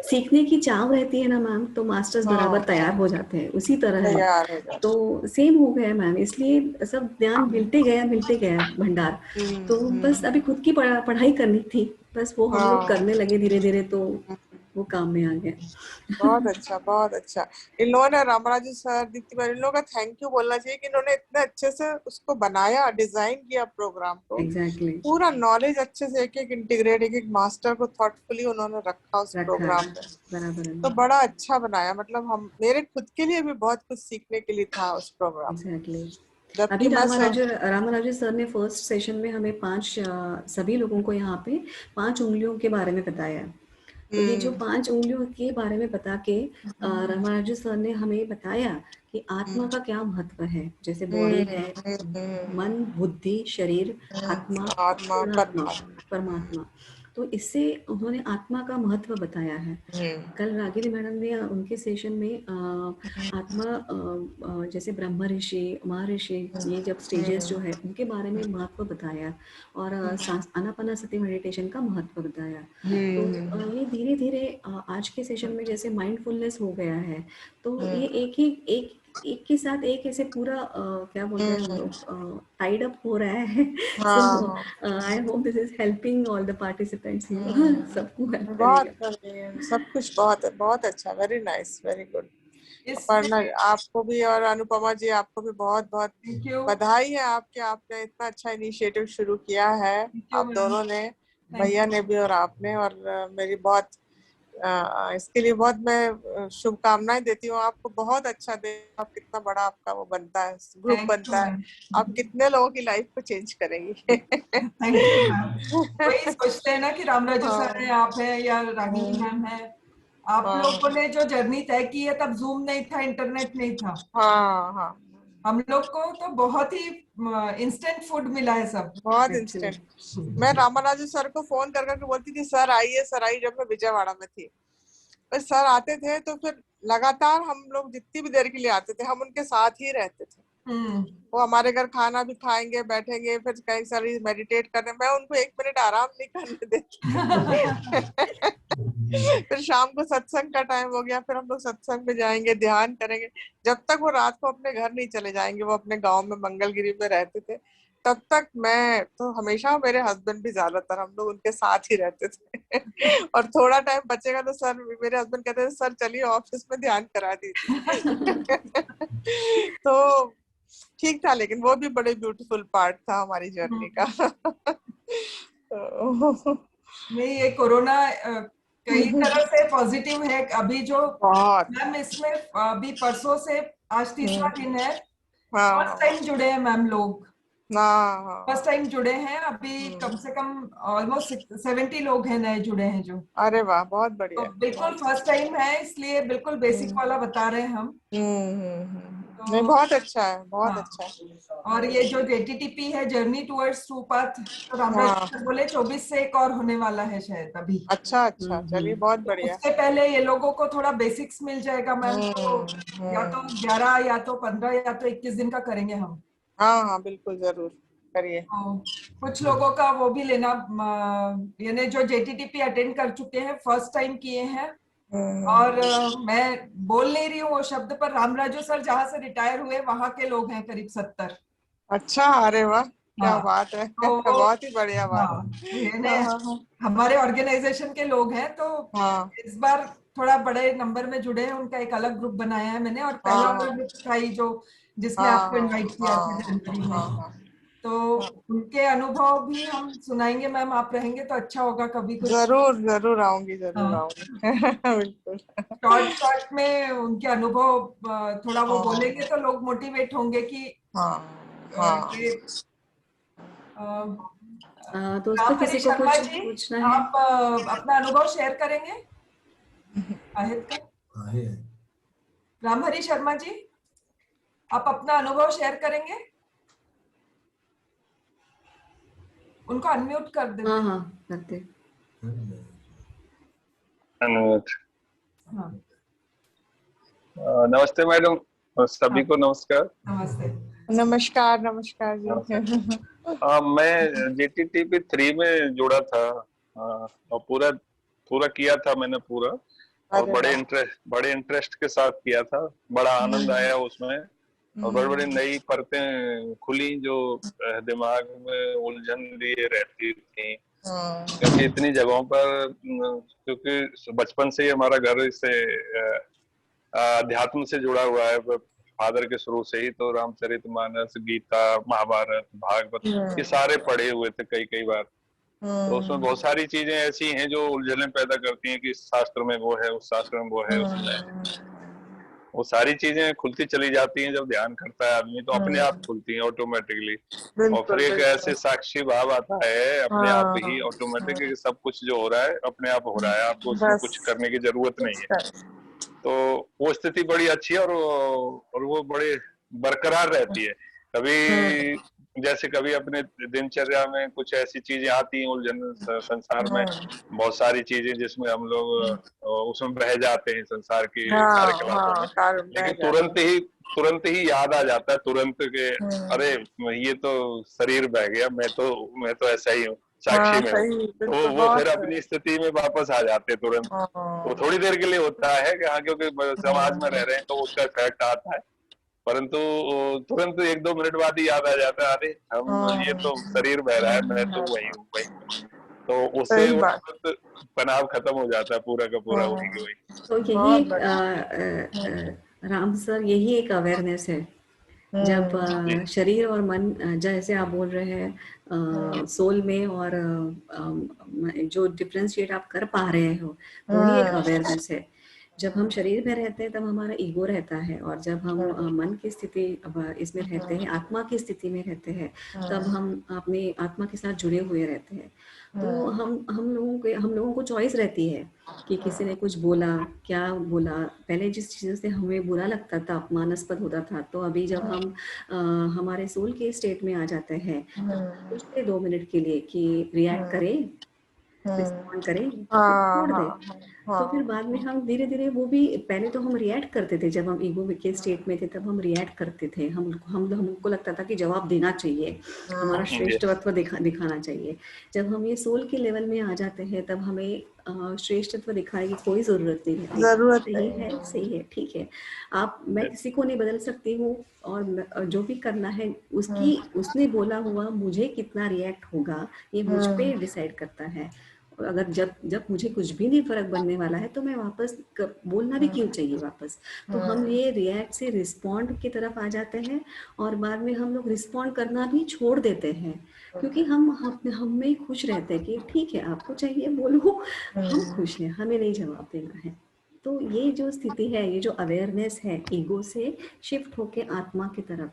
सीखने की चाव रहती है ना मैम, तो मास्टर्स बराबर तैयार हो जाते हैं, उसी तरह है। तो सेम हो गया मैम, इसलिए सब ज्ञान मिलते गया भंडार। तो बस अभी खुद की पढ़ाई करनी थी, बस वो हम लोग करने लगे धीरे धीरे, तो वो काम में आ गया। बहुत अच्छा, बहुत अच्छा। इन लोगों ने, रामराजू सर, दीप्ति मैम, इन लोगों का थैंक यू बोलना चाहिए कि इन्होंने इतने अच्छे से उसको बनाया, डिजाइन किया प्रोग्राम को। एग्जैक्टली। पूरा नॉलेज अच्छे से एक एक इंटीग्रेट, एक एक मास्टर को थॉटफुली उन्होंने रखा उस प्रोग्राम में। बराबर है। तो बड़ा अच्छा बनाया, मतलब मेरे खुद के लिए भी बहुत कुछ सीखने के लिए था उस प्रोग्राम। एग्जैक्टली। अभी रामाराजू सर ने फर्स्ट सेशन में हमें 5 सभी लोगों को यहाँ पे 5 उंगलियों के बारे में बताया। तो ये जो 5 उंगलियों के बारे में बता के रामाराजू सर ने हमें बताया कि आत्मा का क्या महत्व है। जैसे बॉडी है, मन, बुद्धि, शरीर, आत्मा, परमात्मा। तो इससे उन्होंने आत्मा का महत्व बताया है। कल रागिनी मैडम ने उनके सेशन में आत्मा, जैसे ब्रह्म ऋषि, महर्षि, ये जब स्टेजेस जो है उनके बारे में महत्व बताया, और आनापानसति मेडिटेशन का महत्व बताया। तो ये धीरे धीरे आज के सेशन में जैसे माइंडफुलनेस हो गया है, तो ये एक के साथ एक ऐसे पूरा क्या बोलते हैं हम लोग, टाइड अप हो रहा है। So I hope this is helping all the participants, सबको हेल्प करेगा। सब कुछ बहुत अच्छा, very nice, very good. Aparna आपको भी और अनुपमा जी आपको भी बहुत बहुत बधाई है आपने इतना अच्छा इनिशिएटिव शुरू किया है, आप दोनों ने, भैया ने भी और आपने। और मेरी बहुत इसके लिए बहुत मैं शुभकामनाएं देती हूँ आपको। बहुत अच्छा दे, आप कितना बड़ा आपका वो बनता है, ग्रुप बनता है, आप कितने लोगों की लाइफ को चेंज करेंगी। Thank you ma'am. वही सोचते हैं ना कि रामराजू सर है, आप है, या रागिनी मैम है, आप लोगों ने जो जर्नी तय की है, तब जूम नहीं था, इंटरनेट नहीं था। हम लोग को तो बहुत ही इंस्टेंट फूड मिला है, सब बहुत इंस्टेंट। मैं रामाराजू सर को फोन कर करके बोलती थी, सर आइए, जब मैं विजयवाड़ा में थी। पर सर आते थे तो फिर लगातार हम लोग जितनी भी देर के लिए आते थे, हम उनके साथ ही रहते थे। वो हमारे घर खाना भी खाएंगे, बैठेंगे, फिर कहीं सारी मेडिटेट करने, मैं उनको 1 मिनट आराम नहीं करने देती। फिर शाम को सत्संग का टाइम हो गया, फिर हम लोग सत्संग में जाएंगे, ध्यान करेंगे, जब तक वो रात को अपने घर नहीं चले जाएंगे। वो अपने गांव में मंगलगिरी में रहते थे, तब तक मैं तो हमेशा, मेरे हस्बैंड भी ज्यादातर, हम लोग उनके साथ ही रहते थे। और थोड़ा टाइम बचेगा तो सर, मेरे हस्बैंड कहते थे, सर चलिए ऑफिस में ध्यान करा दीजिए। तो ठीक था, लेकिन वो भी बड़े ब्यूटीफुल पार्ट था हमारी जर्नी का। नहीं, ये कोरोना कई तरह से पॉजिटिव है। अभी जो मैम इसमें अभी परसों से आज तीसरा दिन है, फर्स्ट टाइम जुड़े हैं मैम लोग, फर्स्ट टाइम जुड़े हैं। अभी कम से कम ऑलमोस्ट 70 लोग हैं नए जुड़े हैं जो। अरे वाह, बहुत बढ़िया। तो बिल्कुल फर्स्ट टाइम है, इसलिए बिल्कुल बेसिक वाला बता रहे हैं हम। नहीं, बहुत अच्छा है, बहुत हाँ, अच्छा है। और ये जो JTTP है, जर्नी टुवर्ड्स ट्रू पाथ, तो रामराज हाँ, सर बोले 24 से एक और होने वाला है शायद अभी। अच्छा अच्छा, चलिए बहुत तो बढ़िया। उससे पहले ये लोगों को थोड़ा बेसिक्स मिल जाएगा मैम, तो या तो हम्म। 11 या तो 15 या तो 21 दिन का करेंगे हम। हाँ हाँ, बिल्कुल जरूर करिए। तो कुछ लोगों का वो भी लेना, यानी जो JTTP अटेंड कर चुके हैं, फर्स्ट टाइम किए हैं। और मैं बोल नहीं रही हूँ वो शब्द, पर रामराजू सर जहाँ से रिटायर हुए वहां के लोग हैं करीब 70। अच्छा, अरे वाह, क्या हाँ, बात है। तो वो, बहुत ही बढ़िया बात हाँ, यानी है। हाँ हाँ हमारे ऑर्गेनाइजेशन के लोग हैं, तो हाँ इस बार थोड़ा बड़े नंबर में जुड़े हैं। उनका एक अलग ग्रुप बनाया है मैंने, और पहला हाँ वाला हाँ ग्रुप था ही जो जिसमें हाँ आपको इनवाइट किया था हाँ जनवरी में। हाँ हाँ तो हाँ। उनके अनुभव भी हम सुनाएंगे मैम, आप रहेंगे तो अच्छा होगा कभी कुछ। जरूर जरूर आऊंगी, जरूर हाँ, आऊंगी। बिल्कुल। शॉर्ट शॉर्ट में उनके अनुभव थोड़ा वो बोलेंगे हाँ तो लोग मोटिवेट होंगे कि हाँ हाँ। ये अ, तो उस पर राम हरी किसी को शर्मा कुछ जी, पूछना है? आप अपना अनुभव शेयर करेंगे आहिद का? राम हरी शर्मा जी, आप अपना अनुभव शेयर करेंगे? उनको अनम्यूट कर हाँ देते। हाँ, करते। धन्यवाद। हाँ नमस्ते मैडम, और हाँ, सभी को नमस्कार। नमस्ते। नमस्कार नमस्कार नमस्कार। जी। मैं JTTP 3 में जुड़ा था, और पूरा पूरा किया था मैंने पूरा, और अरे वाह। बड़े इंटरेस्ट के साथ किया था। बड़ा आनंद आया उसमें, और बड़ी बड़ी नई परतें खुली जो दिमाग में उलझन लिए रहती थी। क्योंकि इतनी जगहों पर, क्योंकि बचपन से ही हमारा घर इससे अध्यात्म से जुड़ा हुआ है, फादर के शुरू से ही। तो रामचरितमानस, गीता, महाभारत, भागवत, ये सारे पढ़े हुए थे कई कई बार। तो उसमें बहुत सारी चीजें ऐसी हैं जो उलझने पैदा करती हैं कि इस शास्त्र में वो है, उस शास्त्र में वो है, उसमें वो सारी चीजें खुलती चली जाती हैं। जब ध्यान करता है आदमी तो अपने आप खुलती हैं ऑटोमेटिकली। और फिर बिल्कुल एक बिल्कुल। ऐसे साक्षी भाव आता है अपने आप ही ऑटोमेटिक, कि सब कुछ जो हो रहा है अपने आप हो रहा है, आपको उसमें बस कुछ करने की जरूरत नहीं कुछ है। कर। तो वो स्थिति बड़ी अच्छी है, और वो बड़े बरकरार रहती है। कभी जैसे कभी अपने दिनचर्या में कुछ ऐसी चीजें आती हैं, उलझन संसार में बहुत सारी चीजें, जिसमें हम लोग उसमें बह जाते हैं संसार की हाँ कार्यकलापों में। हाँ, कारण बह लेकिन जाता तुरंत ही याद आ जाता है, तुरंत के है। अरे ये तो शरीर बह गया, मैं तो ऐसा ही हूँ, साक्षी हाँ में हूँ। सही, तो बिल्कुल वो फिर बहुत अपनी स्थिति में वापस आ जाते हैं तुरंत। वो थोड़ी देर के लिए होता है कि हाँ, क्योंकि समाज में रह रहे हैं तो उसका इफेक्ट आता है, परंतु तुरंत 1-2 मिनट बाद ही याद आ जाता है, अरे हम ये तो शरीर बह रहा है, मैं तो वही हूँ वही। तो उससे सही वो बात। तुरंत तनाव खत्म हो जाता है, पूरा का पूरा वही हाँ, की वही। तो यही बहुत एक बढ़िया। राम सर, यही एक अवेयरनेस है। जब जी शरीर और मन, जैसे आप बोल रहे हैं सोल में, और जो डिफ्रेंशिएट आप कर पा रहे हो, वही एक अवेयरनेस है। जब हम शरीर में रहते हैं तब हमारा ईगो रहता है, और जब हम मन की स्थिति इसमें रहते हैं, आत्मा की स्थिति में रहते हैं, तब हम अपनी आत्मा के साथ जुड़े हुए रहते हैं। तो हम लोगों को चॉइस रहती है कि किसी ने कुछ बोला, क्या बोला। पहले जिस चीज़ों से हमें बुरा लगता था, अपमानास्पद होता था, तो अभी जब हम हमारे सोल के स्टेट में आ जाते हैं, सोचते 2 मिनट के लिए कि रिएक्ट करें, रिस्पॉन्ड करें, फिर हाँ छोड़ दें। हाँ तो फिर हाँ बाद में हम धीरे धीरे, वो भी पहले तो हम रिएक्ट करते थे, जब हम ईगो के स्टेट में थे तब हम रिएक्ट करते थे। हमको लगता था कि जवाब देना चाहिए, हमारा जी श्रेष्ठत्व दिखाना चाहिए। जब हम ये सोल के लेवल में आ जाते हैं तब हमें श्रेष्ठत्व दिखाने की कोई ज़रूरत नहीं रहती। जरूरत सही है, ठीक है। मैं किसी को नहीं बदल सकती हूँ, और जो भी करना है उसने बोला हुआ मुझे कितना रिएक्ट होगा, ये मुझ पे डिसाइड करता है। और अगर जब मुझे कुछ भी नहीं फर्क बनने वाला है तो मैं वापस बोलना भी क्यों चाहिए वापस। तो हम ये रिएक्ट से रिस्पॉन्ड की तरफ आ जाते हैं, और बाद में हम लोग रिस्पॉन्ड करना भी छोड़ देते हैं, क्योंकि हम में खुश रहते हैं कि ठीक है, आपको चाहिए बोलो, हम खुश हैं, हमें नहीं जवाब देना है। तो ये जो स्थिति है, ये जो अवेयरनेस है, ईगो से शिफ्ट होके आत्मा की तरफ,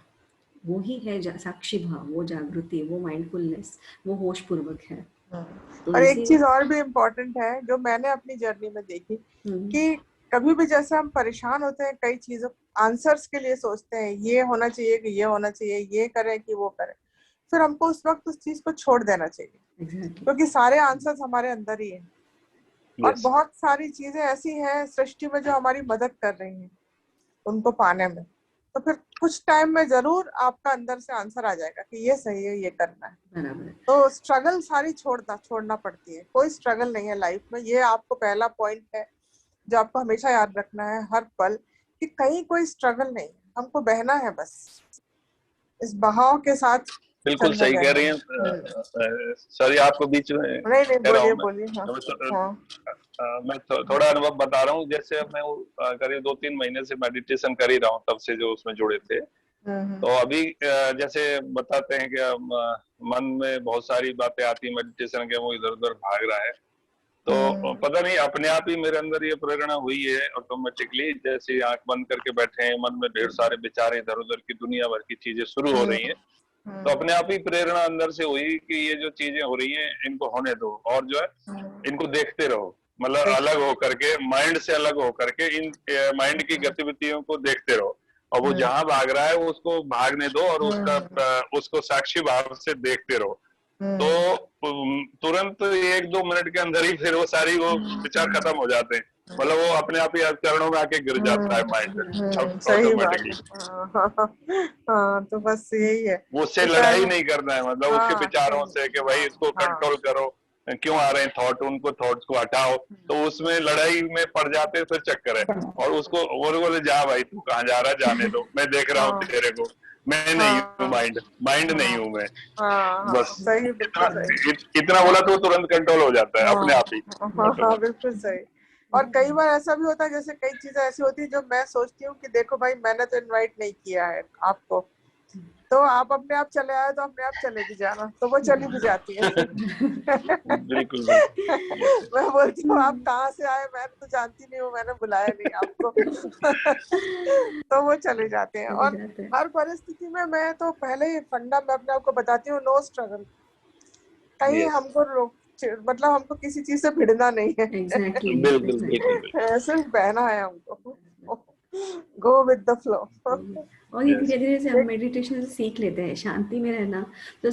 वो ही है साक्षी भाव, वो जागृति, वो माइंडफुलनेस, वो होश पूर्वक है। तो और एक इसी चीज और भी इम्पोर्टेंट है जो मैंने अपनी जर्नी में देखी, कि कभी भी जैसे हम परेशान होते हैं कई चीजों आंसर्स के लिए सोचते हैं, ये होना चाहिए कि ये होना चाहिए, ये करें कि वो करें, फिर हमको उस वक्त उस चीज को छोड़ देना चाहिए, क्योंकि सारे आंसर्स हमारे अंदर ही हैं। और बहुत सारी चीजें ऐसी हैं सृष्टि में जो हमारी मदद कर रही हैं उनको पाने में। तो फिर कुछ टाइम में जरूर आपका अंदर से आंसर आ जाएगा कि ये सही है, ये करना है। तो स्ट्रगल सारी छोड़ना पड़ती है, कोई स्ट्रगल नहीं है लाइफ में। ये आपको पहला पॉइंट है जो आपको हमेशा याद रखना है हर पल, कि कहीं कोई स्ट्रगल नहीं, हमको बहना है बस इस बहाव के साथ। बिल्कुल सही कह रही हैं सर, आपको बीच में नहीं बोलिए। मैं थोड़ा अनुभव बता रहा हूँ। जैसे मैं करीब 2-3 महीने से मेडिटेशन कर ही रहा हूँ, तब से जो उसमें जुड़े थे। तो अभी जैसे बताते हैं कि मन में बहुत सारी बातें आती है मेडिटेशन के, वो इधर उधर भाग रहा है, तो पता नहीं अपने आप ही मेरे अंदर ये प्रेरणा हुई है ऑटोमेटिकली। जैसे आंख बंद करके बैठे हैं, मन में ढेर सारे विचार इधर उधर की दुनिया भर की चीजें शुरू हो रही हैं, तो अपने आप ही प्रेरणा अंदर से हुई कि ये जो चीजें हो रही हैं इनको होने दो, और जो है इनको देखते रहो। मतलब अलग होकर के, माइंड से अलग होकर के इन माइंड की गतिविधियों को देखते रहो, और वो जहां भाग रहा है उसको भागने दो, और उसको साक्षी भाव से देखते रहो। तो तुरंत 1-2 मिनट के अंदर ही फिर वो सारी वो विचार खत्म हो जाते हैं। मतलब वो अपने आप ही चरणों में आके गिर जाता है माइंड ऑटोमेटिकली। हाँ, तो बस यही है, उससे लड़ाई नहीं करना है, मतलब उसके विचारों से कि भाई इसको कंट्रोल करो, क्यों आ रहे हैं थॉट, उनको थॉट्स को हटाओ। तो उसमें लड़ाई में पड़ जाते हैं, फिर चक्कर है। और उसको बोले जा भाई तू कहाँ जा रहा है, जाने दो, मैं देख रहा हूँ तेरे को, मैं नहीं हूँ माइंड नहीं हूँ मैं। बस इतना बोला तो तुरंत कंट्रोल हो जाता है अपने आप ही। बिल्कुल सही। और कई बार ऐसा भी होता है, जैसे कई चीजें ऐसी होती है जो मैं सोचती हूँ कि देखो भाई मैंने तो इनवाइट नहीं किया है आपको, तो आप अपने आप चले आए तो अपने आप चले भी जाना, तो वो चली भी जाती है। बिल्कुल मैं बोलती हूँ आप कहाँ से आए, मैं तो जानती नहीं हूँ, मैंने बुलाया नहीं आपको। तो वो चले जाते हैं। और हर परिस्थिति में मैं तो पहले ही फंडा में अपने आप को बताती हूँ, नो स्ट्रगल। कहीं हमको मतलब हमको किसी चीज से भिड़ना नहीं है। बिल्कुल सिर्फ बहना है हमको, गो विद द फ्लो। और ये धीरे धीरे से हम मेडिटेशन से सीख लेते हैं शांति में रहना। तो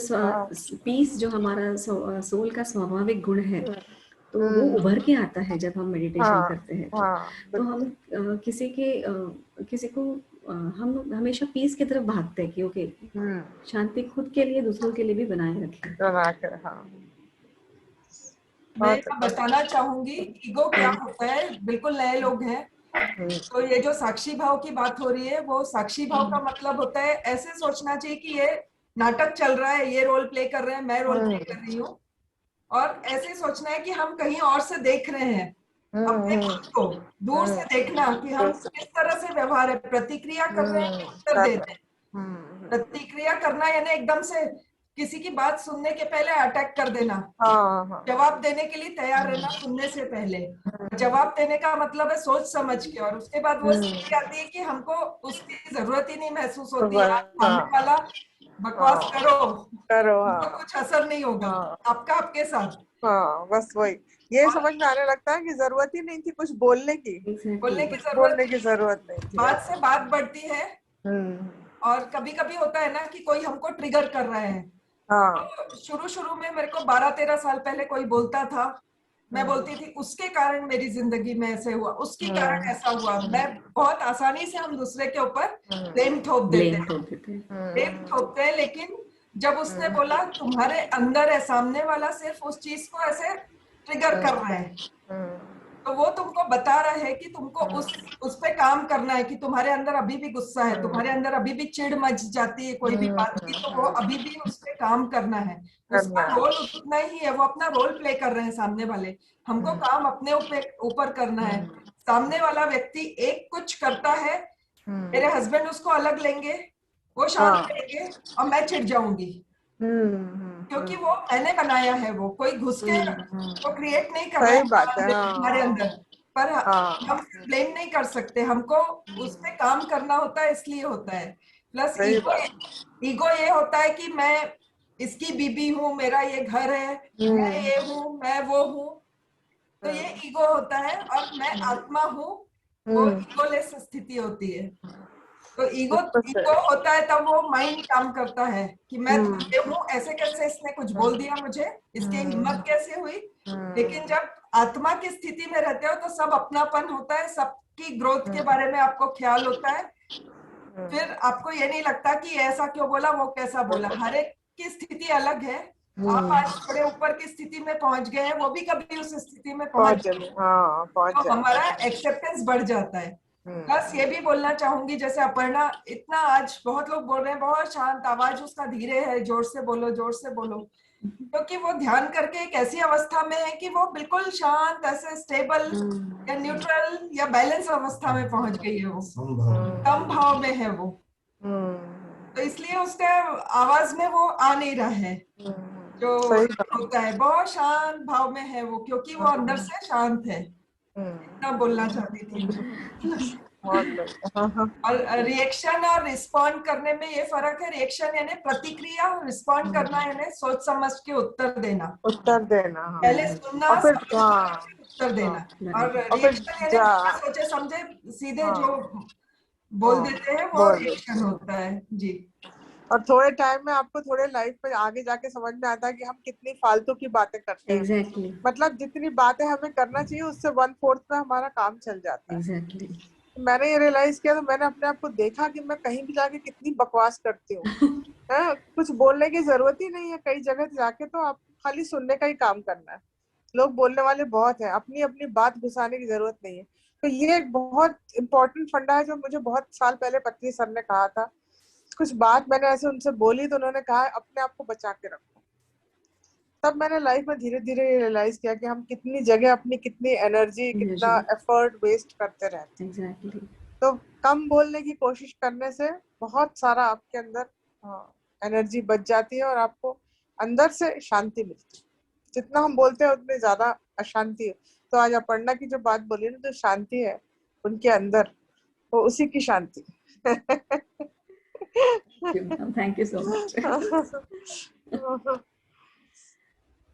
पीस जो हमारा सोल का स्वाभाविक गुण है, तो वो उभर के आता है जब हम मेडिटेशन करते हैं। तो हम किसी को हम हमेशा पीस की तरफ भागते हैं कि ओके शांति खुद के लिए, दूसरों के लिए भी बनाए रखें। मैं बताना चाहूंगी ईगो क्या होता है। बिल्कुल नए लोग हैं, तो ये जो साक्षी भाव की बात हो रही है, वो साक्षी भाव का मतलब होता है ऐसे सोचना चाहिए कि ये नाटक चल रहा है, ये रोल प्ले कर रहे हैं, मैं रोल प्ले कर रही हूँ। और ऐसे सोचना है कि हम कहीं और से देख रहे हैं, अपने खुद को दूर से देखना कि हम किस तरह से व्यवहार है, प्रतिक्रिया कर रहे हैं, उत्तर दे रहे हैं। प्रतिक्रिया करना यानी एकदम से किसी की बात सुनने के पहले अटैक कर देना, जवाब देने के लिए तैयार रहना सुनने से पहले। जवाब देने का मतलब है सोच समझ के, और उसके बाद वो स्थिति आती है कि हमको उसकी जरूरत ही नहीं महसूस होती है। सामने वाला बकवास करो तो कुछ असर नहीं होगा आपका आपके साथ। बस वही ये समझ में आने लगता है कि जरूरत ही नहीं थी कुछ बोलने की जरूरत नहीं थी। बात से बात बढ़ती है। और कभी कभी होता है ना कि कोई हमको ट्रिगर कर रहा है। तो शुरू में मेरे को 12-13 साल पहले कोई बोलता था, मैं बोलती थी उसके कारण मेरी जिंदगी में ऐसे हुआ, उसके कारण ऐसा हुआ। मैं बहुत आसानी से हम दूसरे के ऊपर ब्लेम थोप देते हैं। लेकिन जब उसने बोला तुम्हारे अंदर है, सामने वाला सिर्फ उस चीज को ऐसे ट्रिगर कर रहा है, तो वो तुमको बता रहा है कि तुमको उस पे काम करना है, कि तुम्हारे अंदर अभी भी गुस्सा है, तुम्हारे अंदर अभी भी चिढ़ मच जाती है कोई भी बात की, तो वो अभी भी उस पे काम करना है। उसका रोल उतना ही है, वो अपना रोल प्ले कर रहे हैं सामने वाले। हमको काम अपने ऊपर करना है। सामने वाला व्यक्ति एक कुछ करता है, मेरे हस्बैंड उसको अलग लेंगे, वो शांत रहेंगे और मैं चिढ़ जाऊंगी, क्योंकि वो मैंने बनाया है, वो कोई घुस के वो क्रिएट नहीं कर रहा है हमारे अंदर। पर हम ब्लेम नहीं कर सकते, हमको उस पे काम करना होता है, इसलिए होता है। प्लस ईगो ये होता है कि मैं इसकी बीबी हूँ, मेरा ये घर है, मैं ये हूँ, मैं वो हूँ, तो ये ईगो होता है। और मैं आत्मा हूँ, वो ईगोलेस स्थिति होती है। तो ईगो बिल्कुल ईगो सही। होता है तब वो माइंड काम करता है कि मैं तो ये हूँ, ऐसे कैसे इसने कुछ बोल दिया मुझे, इसकी हिम्मत कैसे हुई। लेकिन जब आत्मा की स्थिति में रहते हो तो सब अपनापन होता है, सबकी ग्रोथ के बारे में आपको ख्याल होता है। फिर आपको ये नहीं लगता कि ऐसा क्यों बोला, वो कैसा बोला। हर एक की स्थिति अलग है। आप आज थोड़े ऊपर की स्थिति में पहुंच गए हैं, वो भी कभी उस स्थिति में पहुंच जाए, हाँ पहुंच तो जाए। हमारा एक्सेप्टेंस बढ़ जाता है। बस ये भी बोलना चाहूंगी, जैसे अपर्णा इतना आज बहुत लोग बोल रहे हैं बहुत शांत, आवाज उसका धीरे है, जोर से बोलो जोर से बोलो, क्योंकि वो ध्यान करके एक ऐसी अवस्था में है कि वो बिल्कुल शांत, ऐसे स्टेबल या न्यूट्रल या बैलेंस अवस्था में पहुंच गई है। वो कम भाव में है वो, तो इसलिए उसका आवाज में वो आ नहीं रहा है जो होता है। बहुत शांत भाव में है वो, क्योंकि वो अंदर से शांत है। इतना बोलना चाहती थी। और रिएक्शन और रिस्पॉन्ड करने में ये फर्क है। रिएक्शन यानी प्रतिक्रिया, और रिस्पॉन्ड करना यानी सोच समझ के उत्तर देना। पहले सुनना, और फिर उत्तर देना। और रिएक्शन यानी बिना सोचे समझे सीधे जो बोल देते हैं, वो रिएक्शन होता है। जी। और थोड़े टाइम में आपको थोड़े लाइफ में आगे जाके समझ में आता है कि हम कितनी फालतू की बातें करते हैं। Exactly. मतलब जितनी बातें हमें करना चाहिए उससे 1/4 में हमारा काम चल जाता है। Exactly. मैंने ये रियलाइज किया, तो मैंने अपने आप को देखा कि मैं कहीं भी जाके कितनी बकवास करती हूँ। कुछ बोलने की जरूरत ही नहीं है। कई जगह जाके तो आप खाली सुनने का ही काम करना है। लोग बोलने वाले बहुत हैं, अपनी अपनी बात घुसाने की जरूरत नहीं है। तो ये एक बहुत इंपॉर्टेंट फंडा है जो मुझे बहुत साल पहले पत्नी सर ने कहा था। कुछ बात मैंने ऐसे उनसे बोली तो उन्होंने कहा अपने आप को बचा के रखो। तब मैंने लाइफ में धीरे धीरे रियलाइज किया कि हम कितनी जगह अपनी कितनी एनर्जी, कितना एफर्ट वेस्ट करते रहते हैं। Exactly. तो कम बोलने की कोशिश करने से बहुत सारा आपके अंदर एनर्जी बच जाती है और आपको अंदर से शांति मिलती है। जितना हम बोलते हैं उतनी ज्यादा अशांति है। तो आज अपर्णा की जो बात बोली ना, जो शांति है उनके अंदर, वो उसी की शांति। Thank you so much.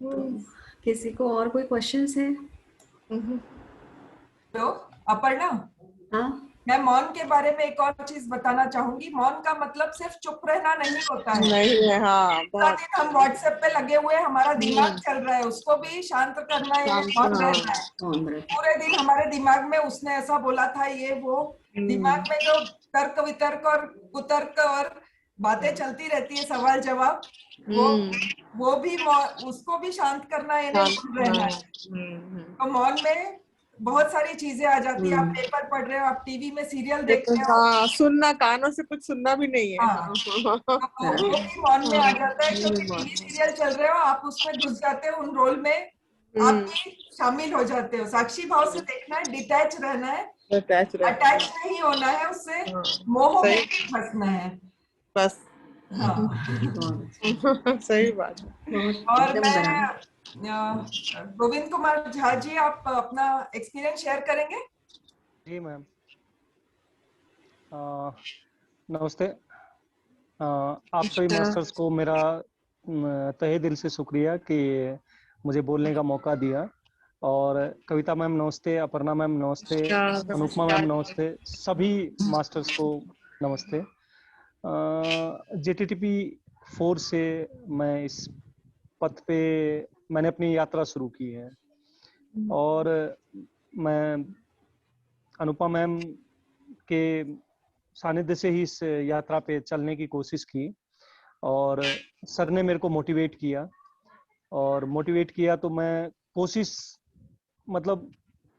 तो किसी को और कोई क्वेश्चंस है? तो अपर्णा, हाँ, मैं मौन के बारे में एक और चीज बताना चाहूंगी। मौन का मतलब सिर्फ चुप रहना नहीं होता है। नहीं है, हाँ, पूरा दिन हम व्हाट्सएप पे लगे हुए, हमारा दिमाग चल रहा है, उसको भी शांत करना है, मौन रहना है। पूरे दिन हमारे दिमाग में उसने ऐसा बोला था, ये वो, दिमाग में जो तर्क वितर्क और कुतर्क और बातें चलती रहती है, सवाल जवाब, वो भी उसको भी शांत करना है, मौन रहना है। तो मौन में बहुत सारी चीजें आ जाती है। आप पेपर पढ़ रहे हो, आप टीवी में सीरियल देख रहे हो, हाँ, सुनना, कानों से कुछ सुनना भी नहीं है। हाँ, तो वो भी मौन में आ जाता है, क्योंकि टीवी सीरियल चल रहे हो, आप उसमें घुस जाते हो, उन रोल में आप भी शामिल हो जाते हो। साक्षी भाव से देखना है, डिटैच रहना है, अटैच नहीं होना है उससे, मोह में नहीं फंसना है बस। हाँ। सही बात है। और मैं गोविंद कुमार झा जी, आप अपना एक्सपीरियंस शेयर करेंगे? जी मैम, नमस्ते। आप सभी मास्टर्स को मेरा तहे दिल से शुक्रिया कि मुझे बोलने का मौका दिया। और कविता मैम नमस्ते, अपर्णा मैम नमस्ते, अनुपमा मैम नमस्ते, सभी मास्टर्स को नमस्ते। JTTP 4 से मैं इस पथ पे मैंने अपनी यात्रा शुरू की है और मैं अनुपमा मैम के सानिध्य से ही इस यात्रा पे चलने की कोशिश की और सर ने मेरे को मोटिवेट किया तो मैं कोशिश, मतलब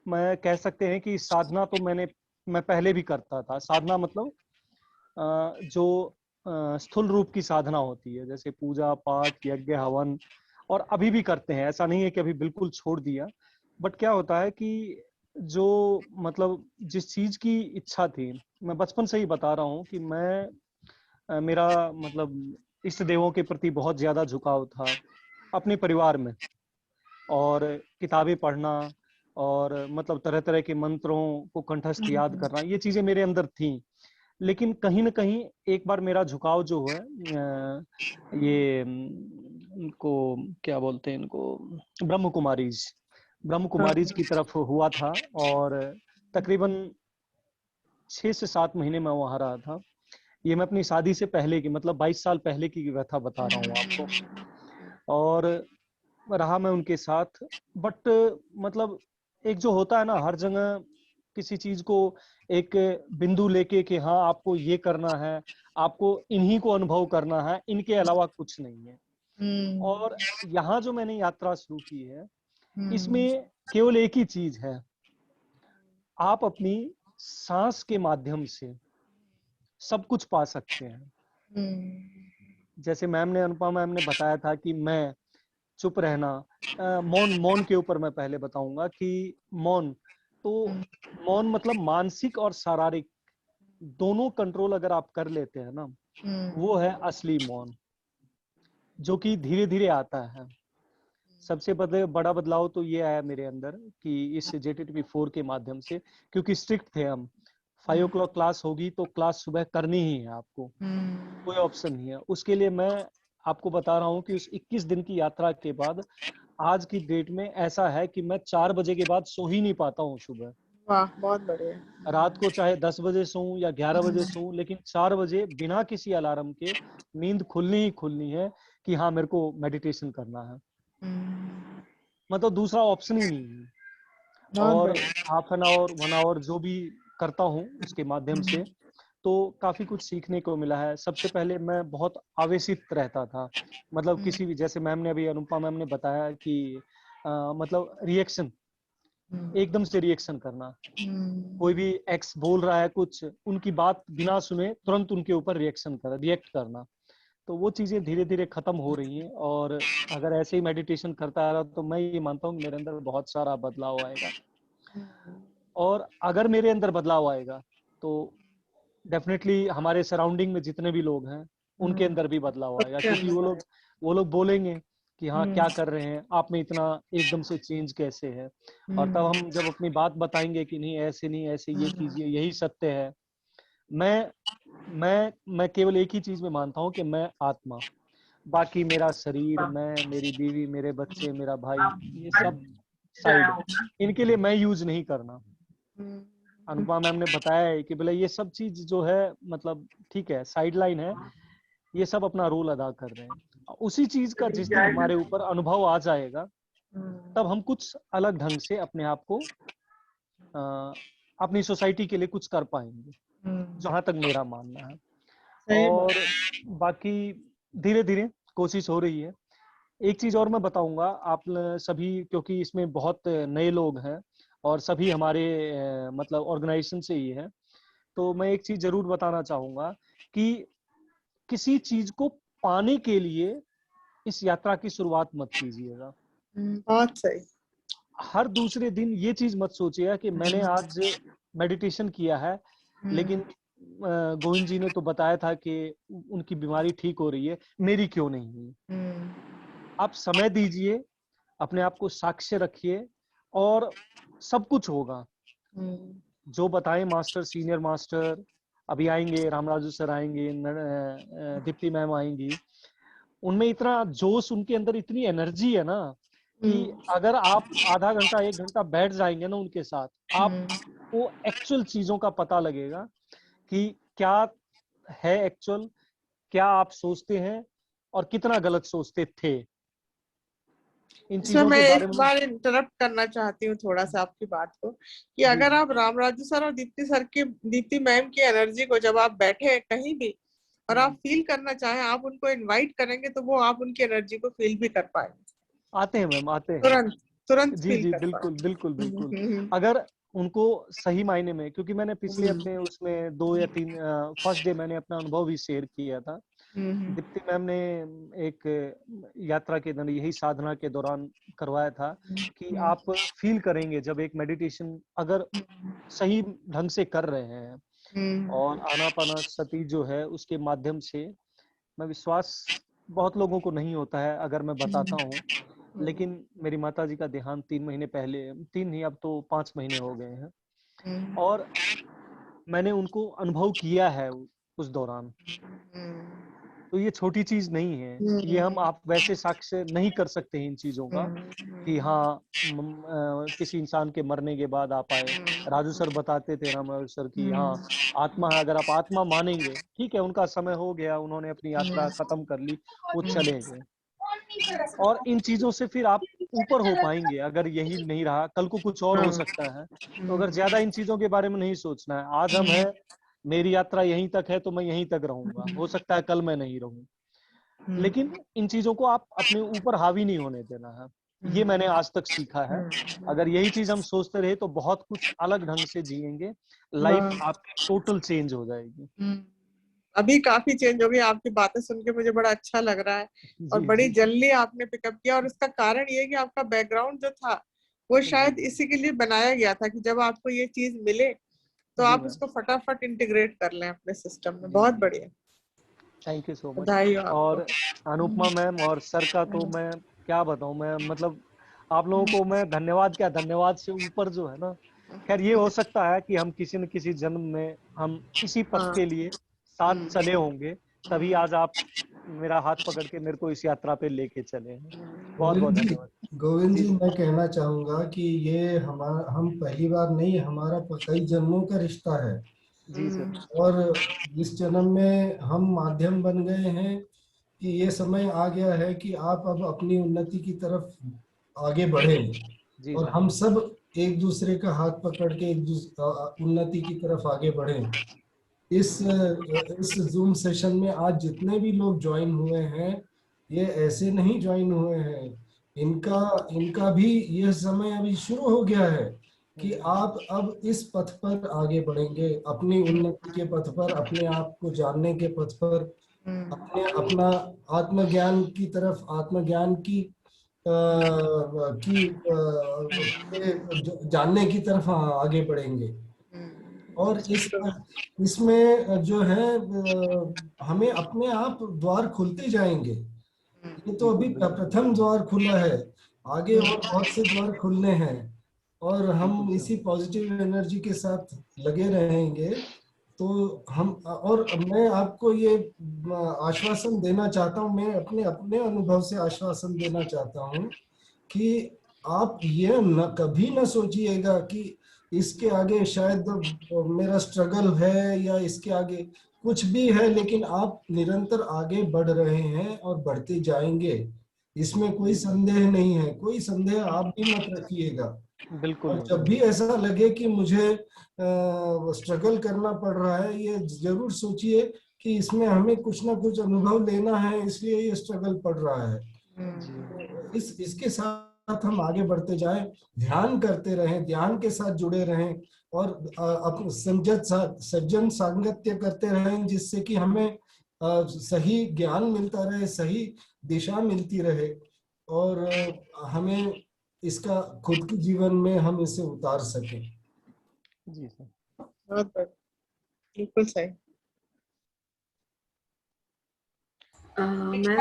मैं कह सकते हैं कि साधना तो मैं पहले भी करता था। साधना मतलब जो स्थूल रूप की साधना होती है, जैसे पूजा पाठ, यज्ञ, हवन, और अभी भी करते हैं। ऐसा नहीं है कि अभी बिल्कुल छोड़ दिया, बट क्या होता है कि जो मतलब जिस चीज की इच्छा थी, मैं बचपन से ही बता रहा हूँ कि मेरा मतलब इष्ट देवों के प्रति बहुत ज्यादा झुकाव था अपने परिवार में, और किताबें पढ़ना और मतलब तरह तरह के मंत्रों को कंठस्थ याद करना, ये चीजें मेरे अंदर थी। लेकिन कहीं ना कहीं एक बार मेरा झुकाव जो है ये इनको क्या बोलते हैं, इनको ब्रह्म कुमारीज की तरफ हुआ था। और तकरीबन 6 से 7 महीने मैं वहां रहा था। ये मैं अपनी शादी से पहले की, मतलब 22 साल पहले की व्यथा बता रहा हूँ आपको। और रहा मैं उनके साथ, बट मतलब एक जो होता है ना हर जगह किसी चीज को एक बिंदु लेके कि हाँ आपको ये करना है, आपको इन्हीं को अनुभव करना है, इनके अलावा कुछ नहीं है। और यहाँ जो मैंने यात्रा शुरू की है, इसमें केवल एक ही चीज है, आप अपनी सांस के माध्यम से सब कुछ पा सकते हैं। जैसे अनुपमा मैम ने बताया था कि मैं चुप रहना, मौन, मौन के ऊपर मैं पहले बताऊंगा कि मौन, तो मौन मतलब मानसिक और शारीरिक दोनों कंट्रोल अगर आप कर लेते हैं ना, वो है असली मौन, जो कि धीरे धीरे आता है। सबसे बड़ा बदलाव तो ये आया मेरे अंदर कि इस JTTP4 के माध्यम से, क्योंकि स्ट्रिक्ट थे हम, 5 o'clock क्लास होगी तो क्लास सुबह करनी ही है आपको, कोई ऑप्शन नहीं है। उसके लिए मैं आपको बता रहा हूँ कि उस 21 दिन की यात्रा के बाद आज की डेट में ऐसा है कि मैं 4 बजे के बाद सो ही नहीं पाता हूँ सुबह। वाह, बहुत बढ़िया। रात को चाहे 10 बजे सोऊं या 11 बजे सोऊं, लेकिन 4 बजे बिना किसी अलार्म के नींद खुलनी ही खुलनी है कि हाँ मेरे को मेडिटेशन करना है, मतलब दूसरा ऑप्शन ही नहीं है। बहुत और बढ़िया। हाफ एन आवर 1 आवर जो भी करता हूँ उसके माध्यम से तो काफी कुछ सीखने को मिला है। सबसे पहले मैं बहुत आवेशित रहता था, मतलब किसी भी, जैसे मैम ने अभी, अनुपमा मैम ने बताया कि मतलब रिएक्शन, एकदम से रिएक्शन करना, कोई भी एक्स बोल रहा है कुछ, उनकी बात बिना सुने तुरंत उनके ऊपर रिएक्ट करना, तो वो चीजें धीरे धीरे खत्म हो रही हैं। और अगर ऐसे ही मेडिटेशन करता रहा तो मैं ये मानता हूँ मेरे अंदर बहुत सारा बदलाव आएगा। और अगर मेरे अंदर बदलाव आएगा तो डेफिनेटली हमारे सराउंडिंग में जितने भी लोग हैं उनके अंदर भी बदलाव आएगा, क्योंकि वो लोग बोलेंगे कि हाँ क्या कर रहे हैं आप में, इतना एकदम से चेंज कैसे है। और तब हम जब अपनी बात बताएंगे कि नहीं ऐसे नहीं, ऐसे ये कीजिए, यही सत्य है। मैं केवल एक ही चीज में मानता हूँ कि मैं आत्मा, बाकी मेरा शरीर, मैं, मेरी बीवी, मेरे बच्चे, मेरा भाई, ये सब साइड, इनके लिए मैं यूज नहीं करना। अनुपमा मैम ने बताया है कि बोले ये सब चीज जो है मतलब ठीक है, साइड लाइन है, ये सब अपना रोल अदा कर रहे हैं। उसी चीज का जिस दिन हमारे ऊपर अनुभव आ जाएगा तब हम कुछ अलग ढंग से अपने आप को अपनी सोसाइटी के लिए कुछ कर पाएंगे, जहां तक मेरा मानना है। और बाकी धीरे धीरे कोशिश हो रही है। एक चीज और मैं बताऊंगा आप सभी, क्योंकि इसमें बहुत नए लोग हैं और सभी हमारे मतलब ऑर्गेनाइजेशन से ही है, तो मैं एक चीज जरूर बताना चाहूंगा कि किसी चीज को पाने के लिए इस यात्रा की शुरुआत मत कीजिएगा। बहुत सही। हर दूसरे दिन ये चीज मत सोचिएगा कि मैंने आज मेडिटेशन किया है, लेकिन गोविंद जी ने तो बताया था कि उनकी बीमारी ठीक हो रही है, मेरी क्यों नहीं हुई। आप समय दीजिए, अपने आप को साक्ष्य रखिए और सब कुछ होगा। जो बताएं मास्टर, सीनियर मास्टर अभी आएंगे, रामराजू सर आएंगे, दीप्ति मैम आएंगी, उनमें इतना जोश, उनके अंदर इतनी एनर्जी है ना कि अगर आप आधा घंटा 1 घंटा बैठ जाएंगे ना उनके साथ, आपको एक्चुअल चीजों का पता लगेगा कि क्या है एक्चुअल, क्या आप सोचते हैं और कितना गलत सोचते थे। इन इसमें चीजों मैं के बारे एक में बार इंटरप्ट करना चाहती हूँ थोड़ा सा आपकी बात को, कि अगर आप रामराजू सर और दीप्ति मैम की एनर्जी को, जब आप बैठे हैं कहीं भी और आप फील करना चाहें, आप उनको इनवाइट करेंगे तो वो आप उनकी एनर्जी को फील भी कर पाएंगे। आते हैं मैम, आते हैं तुरंत जी फील जी, कर बिल्कुल बिल्कुल बिल्कुल। पाएंगे। अगर उनको सही मायने में, क्योंकि मैंने पिछले अपने उसमें 2 या 3 फर्स्ट डे मैंने अपना अनुभव भी शेयर किया था। दीप्ति मैम ने एक यात्रा के दौरान, यही साधना के दौरान करवाया था कि आप फील करेंगे जब एक मेडिटेशन अगर सही ढंग से कर रहे हैं और आनापानसती जो है उसके माध्यम से, मैं विश्वास बहुत लोगों को नहीं होता है अगर मैं बताता हूँ, लेकिन मेरी माता जी का देहांत 3 महीने पहले, 3 नहीं अब तो 5 महीने हो गए हैं, और मैंने उनको अनुभव किया है उस दौरान। तो ये छोटी चीज नहीं है, ये हम आप वैसे साक्ष्य नहीं कर सकते हैं इन चीजों का कि हाँ किसी इंसान के मरने के बाद आप आए। राजू सर बताते थे, राम सर की हाँ आत्मा है, अगर आप आत्मा मानेंगे, ठीक है उनका समय हो गया, उन्होंने अपनी यात्रा खत्म कर ली, वो चले गए। और इन चीजों से फिर आप ऊपर हो पाएंगे। अगर यही नहीं रहा, कल को कुछ और हो सकता है। तो अगर ज्यादा इन चीजों के बारे में नहीं सोचना है, आज हम है, मेरी यात्रा यहीं तक है तो मैं यहीं तक रहूंगा, हो सकता है कल मैं नहीं रहूं। लेकिन इन चीजों को आप अपने ऊपर हावी नहीं होने देना है, ये मैंने आज तक सीखा है। अगर यही चीज हम सोचते रहे तो बहुत कुछ अलग ढंग से जिएंगे, लाइफ आपकी टोटल चेंज हो जाएगी। अभी काफी चेंज हो गई, आपकी बातें सुन के मुझे बड़ा अच्छा लग रहा है और बड़ी जल्दी आपने पिकअप किया। और इसका कारण ये है कि आपका बैकग्राउंड जो था वो शायद इसी के लिए बनाया गया था कि जब आपको ये चीज मिले तो आप उसको फटाफट इंटीग्रेट कर लें अपने सिस्टम में। बहुत बढ़िया, थैंक यू सो मच। बधाई हो आपको। और अनुपमा मैम और सर का तो मैं क्या बताऊं, मैं मतलब आप लोगों को मैं धन्यवाद, क्या धन्यवाद से ऊपर जो है ना, खैर ये हो सकता है कि हम किसी न किसी जन्म में हम इसी पथ के लिए साथ चले होंगे, तभी आज आप मेरा हाथ पकड़ के मेरे को इस यात्रा पे लेके चले हैं। बहुत बहुत धन्यवाद। गोविंद जी, मैं कहना चाहूंगा कि ये हमारा, हम पहली बार नहीं, हमारा कई जन्मों का रिश्ता है। जी सर। और इस जन्म में हम माध्यम बन गए हैं कि ये समय आ गया है कि आप अब अपनी उन्नति की तरफ आगे बढ़ें और हम सब एक दूसरे का हाथ पकड़ के उन्नति की तरफ आगे बढ़ें। इस जूम सेशन में आज जितने भी लोग ज्वाइन हुए हैं, ये ऐसे नहीं ज्वाइन हुए हैं, इनका भी यह समय अभी शुरू हो गया है कि आप अब इस पथ पर आगे बढ़ेंगे, अपनी उन्नति के पथ पर, अपने आप को जानने के पथ पर, अपना आत्मज्ञान की तरफ, आत्मज्ञान की जानने की तरफ आगे बढ़ेंगे। और इसमें जो है हमें अपने आप द्वार खुलते जाएंगे। ये तो अभी प्रथम द्वार खुला है, आगे और बहुत से द्वार खुलने हैं और हम इसी पॉजिटिव एनर्जी के साथ लगे रहेंगे। तो हम, और मैं आपको ये आश्वासन देना चाहता हूँ, मैं अपने अपने अनुभव से आश्वासन देना चाहता हूँ कि आप ये कभी न सोचिएगा कि इसके आगे शायद मेरा स्ट्रगल है या इसके आगे कुछ भी है, लेकिन आप निरंतर आगे बढ़ रहे हैं और बढ़ते जाएंगे, इसमें कोई संदेह नहीं है। कोई संदेह आप भी मत रखिएगा। बिल्कुल। जब भी ऐसा लगे कि मुझे स्ट्रगल करना पड़ रहा है, ये जरूर सोचिए कि इसमें हमें कुछ ना कुछ अनुभव लेना है, इसलिए ये स्ट्रगल पड़ रहा है। इसके साथ हम आगे बढ़ते जाएं, ध्यान करते रहें, ध्यान के साथ जुड़े रहें और अपने सज्जन सांगत्य करते रहें, जिससे कि हमें सही ज्ञान मिलता रहे, सही दिशा मिलती रहे और हमें इसका खुद के जीवन में हम इसे उतार सकें। जी सर, बहुत बिल्कुल सही। मैं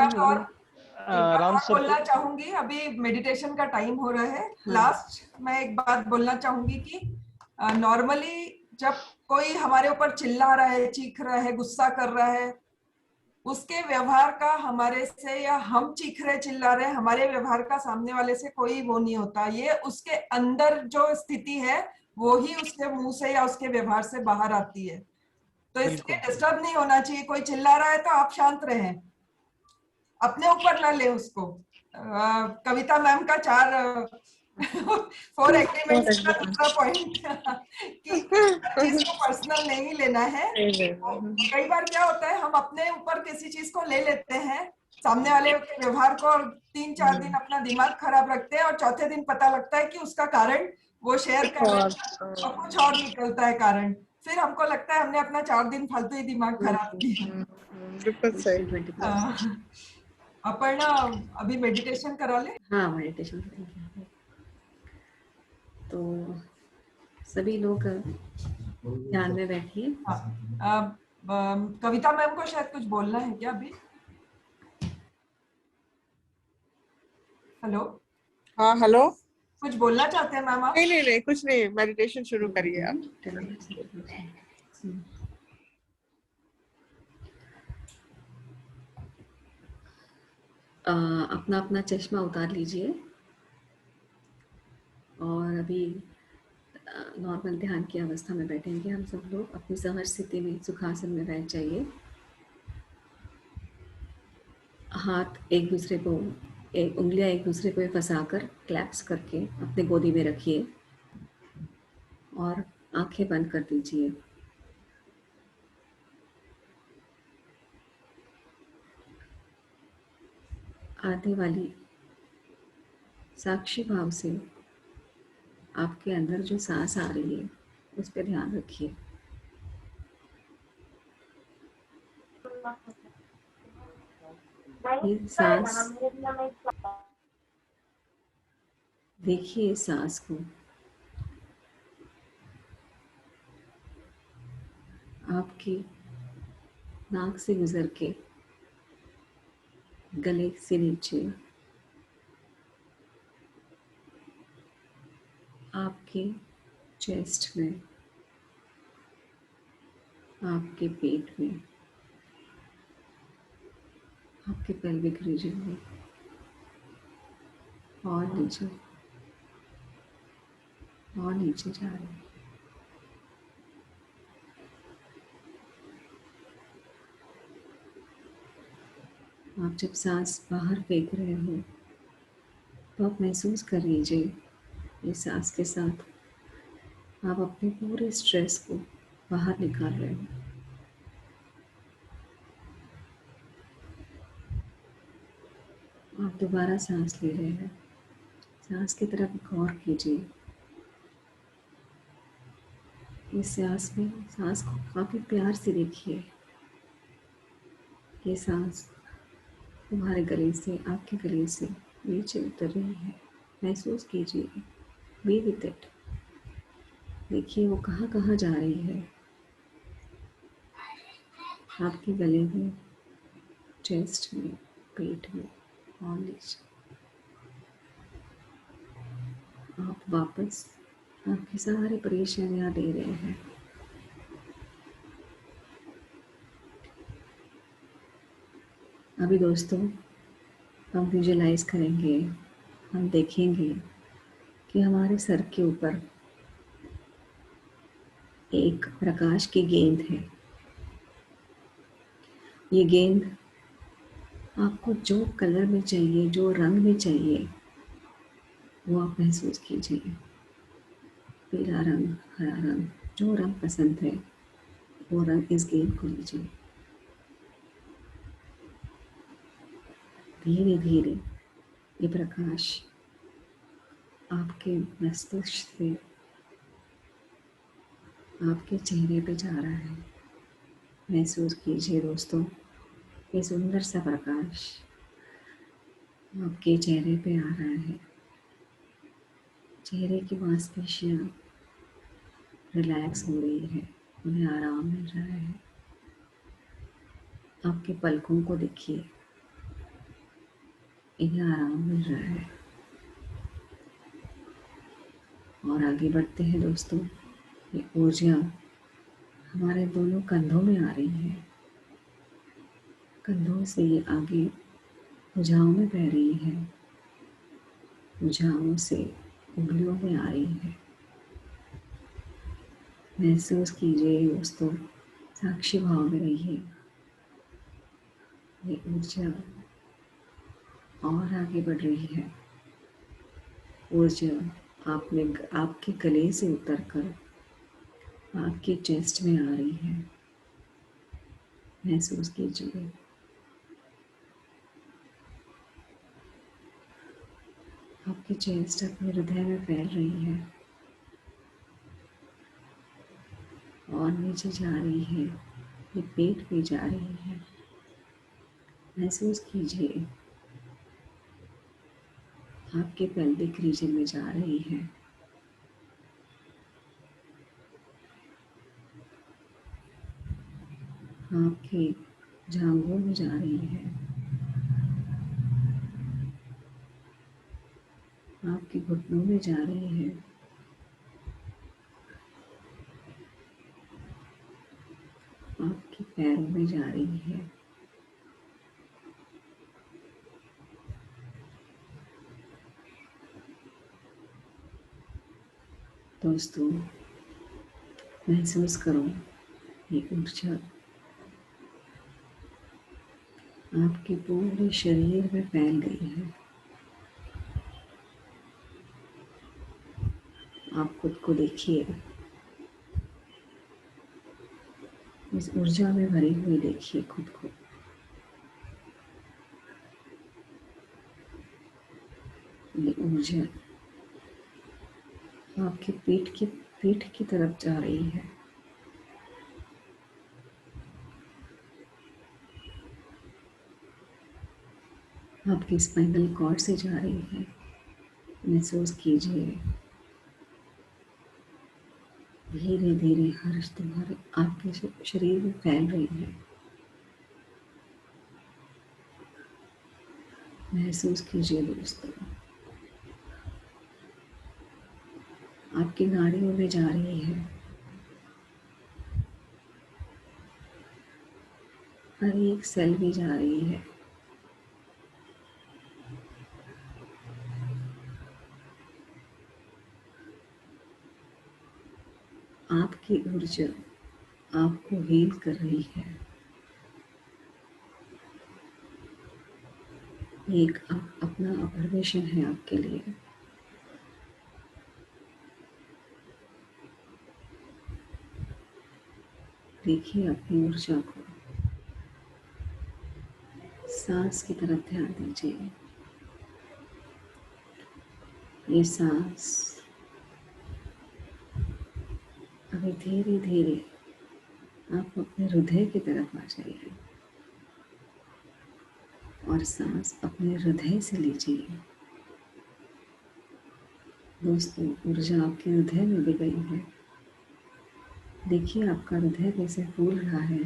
राम सर बोलना चाहूंगी, अभी मेडिटेशन का टाइम हो रहा है। लास्ट मैं एक बात बोलना चाहूंगी कि नॉर्मली जब कोई हमारे ऊपर चिल्ला रहा है, चीख रहा है, गुस्सा कर रहा है, उसके व्यवहार का हमारे से, या हम चीख रहे चिल्ला रहे, हमारे व्यवहार का सामने वाले से कोई वो नहीं होता। ये उसके अंदर जो स्थिति है वो ही उसके मुंह से या उसके व्यवहार से बाहर आती है। तो इसलिए डिस्टर्ब नहीं होना चाहिए। कोई चिल्ला रहा है तो आप शांत रहें, अपने ऊपर ना ले उसको। कविता मैम का 4 एग्रीमेंट्स का दूसरा पॉइंट कि चीज को पर्सनल नहीं लेना है। कई बार क्या होता है, हम अपने ऊपर किसी चीज को ले लेते हैं, सामने वाले के व्यवहार को, और 3-4 दिन अपना दिमाग खराब रखते हैं और चौथे दिन पता लगता है कि उसका कारण वो शेयर कर रहे हैं और कुछ और निकलता है कारण। फिर हमको लगता है हमने अपना 4 दिन फालतू ही दिमाग खराब किया। बिल्कुल सही। अपन अभी मेडिटेशन करा ले। हाँ, मेडिटेशन करेंगे। तो सभी लोग ध्यान में बैठिए। कविता मैम को शायद कुछ बोलना है क्या अभी? हेलो। हाँ, हेलो। कुछ बोलना चाहते हैं मैम आप? नहीं, कुछ नहीं, मेडिटेशन शुरू करिए आप। अपना अपना चश्मा उतार लीजिए और अभी नॉर्मल ध्यान की अवस्था में बैठेंगे हम सब लोग। अपनी सहज स्थिति में सुखासन में बैठ जाइए। हाथ एक दूसरे को, उंगलियां एक दूसरे को फंसाकर क्लैप्स करके अपने गोदी में रखिए और आंखें बंद कर दीजिए। आधे वाली साक्षी भाव से आपके अंदर जो सांस आ रही है उस पर ध्यान रखिए। ये सांस, देखिए इस सांस को। आपकी नाक से गुजर के गले से नीचे आपके चेस्ट में, आपके पेट में, आपके पेल्विक रीजन में और नीचे जा रही है। आप जब सांस बाहर फेंक रहे हो तो आप महसूस कर लीजिए इस सांस के साथ आप अपने पूरे स्ट्रेस को बाहर निकाल रहे हो। आप दोबारा सांस ले रहे हैं। सांस की तरफ गौर कीजिए। इस सांस को काफ़ी प्यार से देखिए। ये सांस तुम्हारे गले से, आपके गले से नीचे उतर रही है। महसूस कीजिए। Be with it. देखिए वो कहाँ कहाँ जा रही है। आपके गले में, चेस्ट में, पेट में और नीचे। आप वापस आपकी सारी परेशानियां दे रहे हैं। अभी दोस्तों हम विजुअलाइज करेंगे, हम देखेंगे कि हमारे सर के ऊपर एक प्रकाश की गेंद है। ये गेंद आपको जो कलर में चाहिए, जो रंग में चाहिए, वो आप महसूस कीजिए। पीला रंग, हरा रंग, जो रंग पसंद है वो रंग इस गेंद को लीजिए। धीरे धीरे ये प्रकाश आपके मस्तिष्क से आपके चेहरे पे जा रहा है। महसूस कीजिए दोस्तों, ये सुंदर सा प्रकाश आपके चेहरे पे आ रहा है। चेहरे की मांसपेशियां रिलैक्स हो रही है, उन्हें आराम मिल रहा है। आपके पलकों को देखिए, इन्हें आराम मिल रहा है। और आगे बढ़ते हैं दोस्तों। ये ऊर्जा हमारे दोनों कंधों में आ रही है। कंधों से ये आगे भुजाओं में बह रही है। भुजाओं से उंगलियों में आ रही है। महसूस कीजिए दोस्तों, साक्षी भाव में रहिए। ये ऊर्जा और आगे बढ़ रही है। ऊर्जा आपके गले से उतरकर आपके चेस्ट में आ रही है। महसूस कीजिए। आपकी चेस्ट अपने हृदय में फैल रही है और नीचे जा रही है। ये पेट पे जा रही है। महसूस कीजिए आपके पेल्विक रीजन में जा रही है। आपके जांघों में जा रही है। आपके घुटनों में जा रही है। आपके पैरों में जा रही है। दोस्तों, महसूस करो ये ऊर्जा आपके पूरे शरीर में फैल गई है। आप खुद को देखिए, इस ऊर्जा में भरी हुई देखिए खुद को। ये ऊर्जा आपकी पीठ की तरफ जा रही है। आपकी स्पाइनल कॉर्ड से जा रही है। महसूस कीजिए, धीरे धीरे हर्ष तुम्हारे आपके शरीर में फैल रही है। महसूस कीजिए दोस्तों, आपकी नाड़ियों में जा रही है। हर एक सेल में जा रही है। आपकी ऊर्जा आपको हील कर रही है। एक अपना ऑब्जर्वेशन है आपके लिए। देखिए अपनी ऊर्जा को। सांस की तरफ ध्यान दीजिए। ये सांस अभी धीरे धीरे आप अपने हृदय की तरफ आ जाइए और सांस अपने हृदय से लीजिए। दोस्तों, ऊर्जा आपके हृदय में भी गई है। देखिए आपका हृदय कैसे फूल रहा है।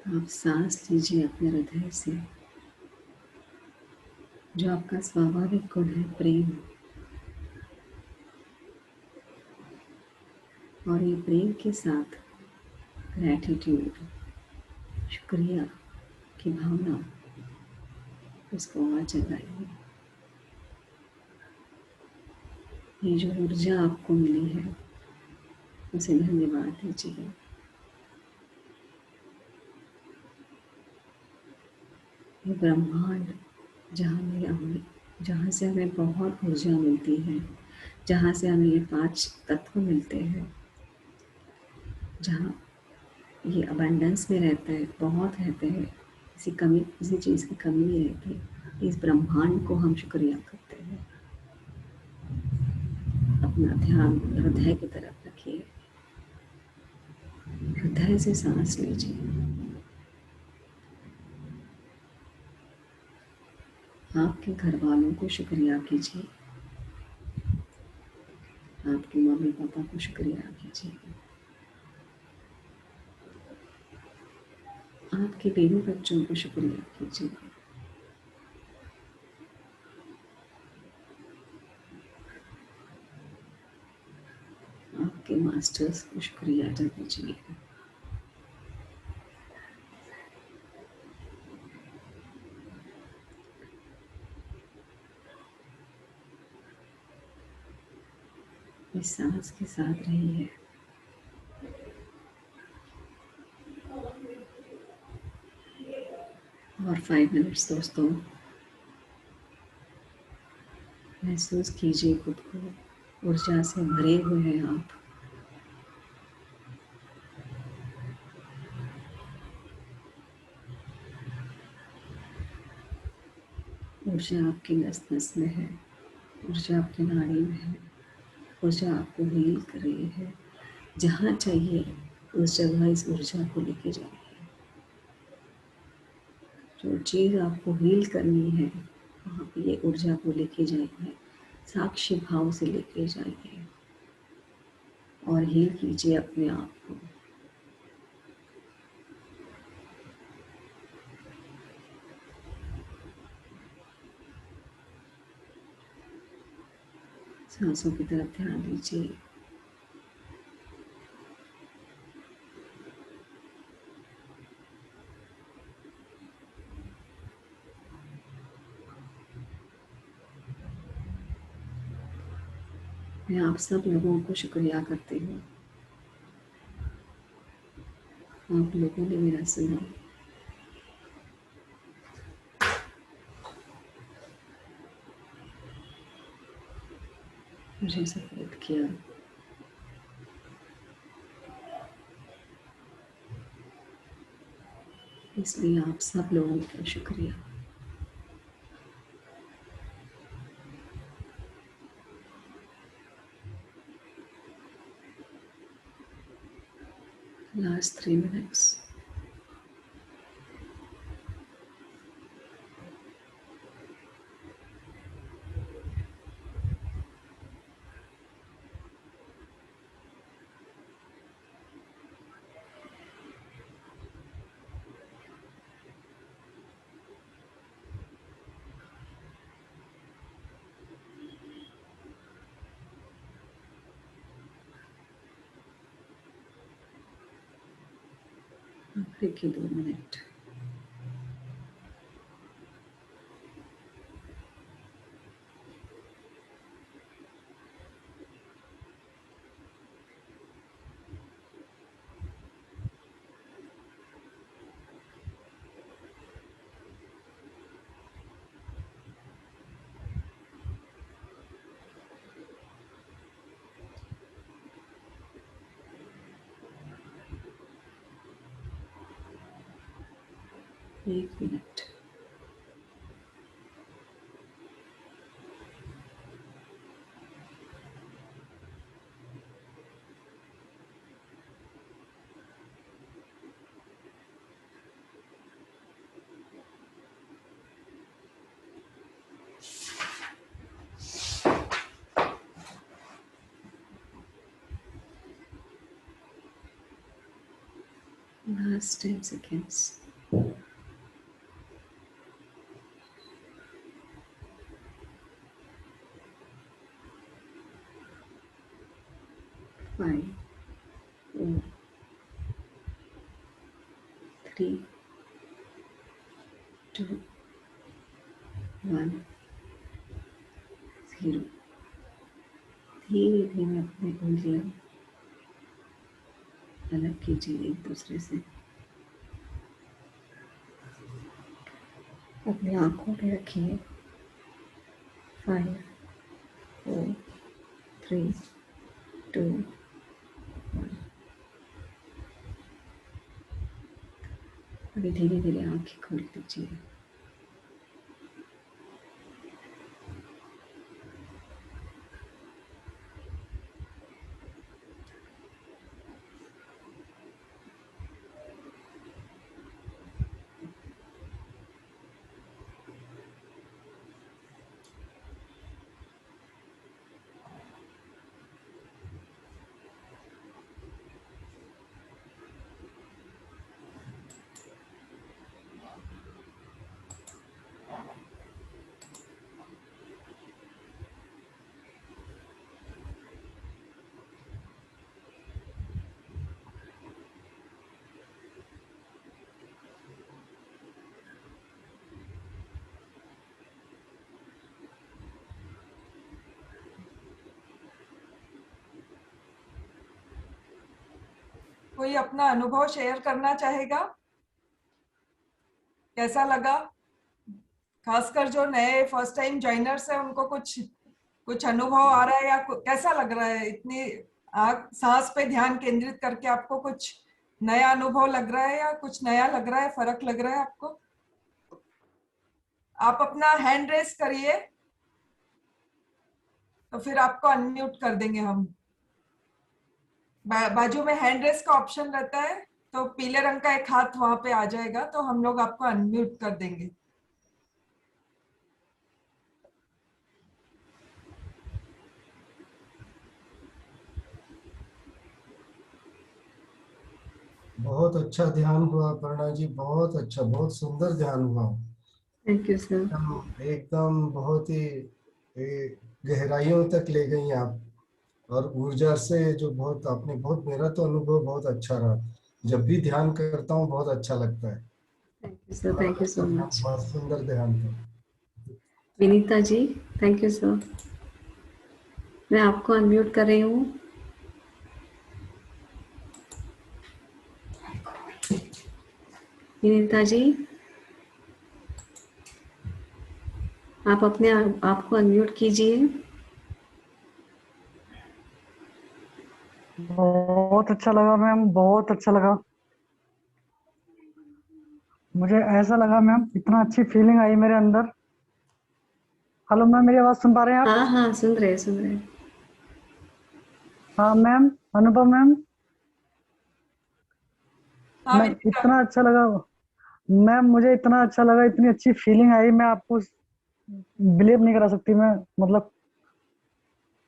आप सांस लीजिए अपने हृदय से। जो आपका स्वाभाविक गुण है, प्रेम, और ये प्रेम के साथ ग्रैटिट्यूड, शुक्रिया की भावना, इसको और जगाइए। ये जो ऊर्जा आपको मिली है उसे धन्यवाद दीजिए। ये ब्रह्मांड जहाँ से हमें बहुत ऊर्जा मिलती है, जहाँ से हमें ये 5 तत्व मिलते हैं, जहाँ ये अबंडेंस में रहता है, बहुत रहते हैं, किसी चीज़ की कमी नहीं रहती। इस ब्रह्मांड को हम शुक्रिया करते हैं। अपना ध्यान हृदय की तरफ रखिए। हृदय से सांस लीजिए। आपके घर वालों को शुक्रिया कीजिए। आपके मम्मी पापा को शुक्रिया कीजिए। आपके बेबी बच्चों को शुक्रिया कीजिए। आपके मास्टर्स को शुक्रिया अदा कीजिए। इस सांस के साथ रहिए। और 5 मिनट्स दोस्तों, महसूस कीजिए खुद को ऊर्जा से भरे हुए हैं आप। ऊर्जा आपकी नस नस में है, ऊर्जा आपकी नाड़ी में है, ऊर्जा आपको हील कर रही है। जहाँ चाहिए उस जगह इस ऊर्जा को लेके जाइए। जो चीज़ आपको हील करनी है वहाँ पे ये ऊर्जा को लेके जाइए। साक्षी भाव से लेके जाइए और हील कीजिए अपने आप को। सांसों की तरफ ध्यान दीजिए। मैं आप सब लोगों को शुक्रिया करती हूँ, आप लोगों ने मेरा सुना, मुझे सपोर्ट किया। इसलिए आप सब लोगों का शुक्रिया। Last 3 minutes. आखिरी के 2 मिनट। एक मिनट। Last 10 seconds. 5, 4, 3, 2, 1, 0। धीरे धीरे अपने उंगलियां अलग कीजिए एक दूसरे से। अपनी आंखों पे रखिए। 5, 4, 3, 2, 1। अभी धीरे धीरे आंखें खोल दीजिए। कोई अपना अनुभव शेयर करना चाहेगा? कैसा लगा? खासकर जो नए फर्स्ट टाइम ज्वाइनर्स है उनको कुछ अनुभव आ रहा है या कैसा लग रहा है? इतनी सांस पे ध्यान केंद्रित करके आपको कुछ नया अनुभव लग रहा है या कुछ नया लग रहा है, फर्क लग रहा है आपको? आप अपना हैंड रेस करिए तो फिर आपको अनम्यूट कर देंगे हम। बाजू में हैंड रेस का ऑप्शन रहता है, तो पीले रंग का एक हाथ वहां पे आ जाएगा तो हम लोग आपको अनम्यूट कर देंगे। बहुत अच्छा ध्यान हुआ अपर्णा जी, बहुत अच्छा, बहुत सुंदर ध्यान हुआ। Thank you sir. एकदम बहुत ही गहराइयों तक ले गई आप, और ऊर्जा से जो बहुत आपने बहुत, मेरा तो अनुभव बहुत अच्छा रहा। जब भी ध्यान करता हूँ बहुत अच्छा लगता है। Thank you sir, thank you so much. बहुत सुंदर ध्यान था। Vinita ji, thank you sir. मैं आपको अनम्यूट कर रही हूँ। विनीता जी, आप अपने आपको अनम्यूट कीजिए। बहुत अच्छा लगा मैम, बहुत अच्छा लगा। मुझे ऐसा लगा मैम, इतना अच्छी फीलिंग आई मेरे अंदर। हेलो मैम, मेरी आवाज सुन पा रहे हैं आप? हाँ हाँ, सुन रहे सुन रहे। हाँ मैम, अनुभव मैम, हाँ मैं विनीता, इतना अच्छा लगा मैम, मुझे इतना अच्छा लगा, इतनी अच्छी फीलिंग आई, मैं आपको बिलीव नहीं करा सकती मैं। मतलब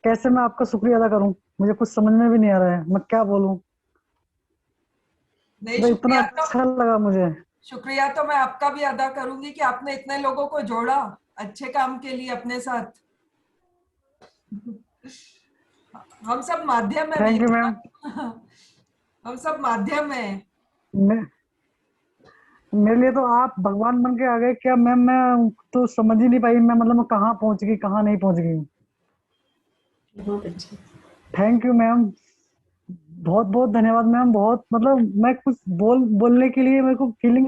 कैसे मैं आपका शुक्रिया अदा करूं, मुझे कुछ समझ में भी नहीं आ रहा है, मैं क्या बोलूं। नहीं मतलब इतना अच्छा लगा मुझे। शुक्रिया तो मैं आपका भी अदा करूंगी कि आपने इतने लोगों को जोड़ा अच्छे काम के लिए अपने साथ। हम सब माध्यम है थैंक यू विनीता। मैम। हम सब माध्यम है। मेरे लिए तो आप भगवान बन के आ गए क्या मैम, मैं तो समझ ही नहीं पाई मैं, मतलब मैं कहाँ पहुंच गई कहाँ नहीं पहुंच गई। बहुत अच्छे। थैंक यू मैम, बहुत बहुत धन्यवाद मैम। बहुत मतलब मैं कुछ बोलने के लिए मेरे को फीलिंग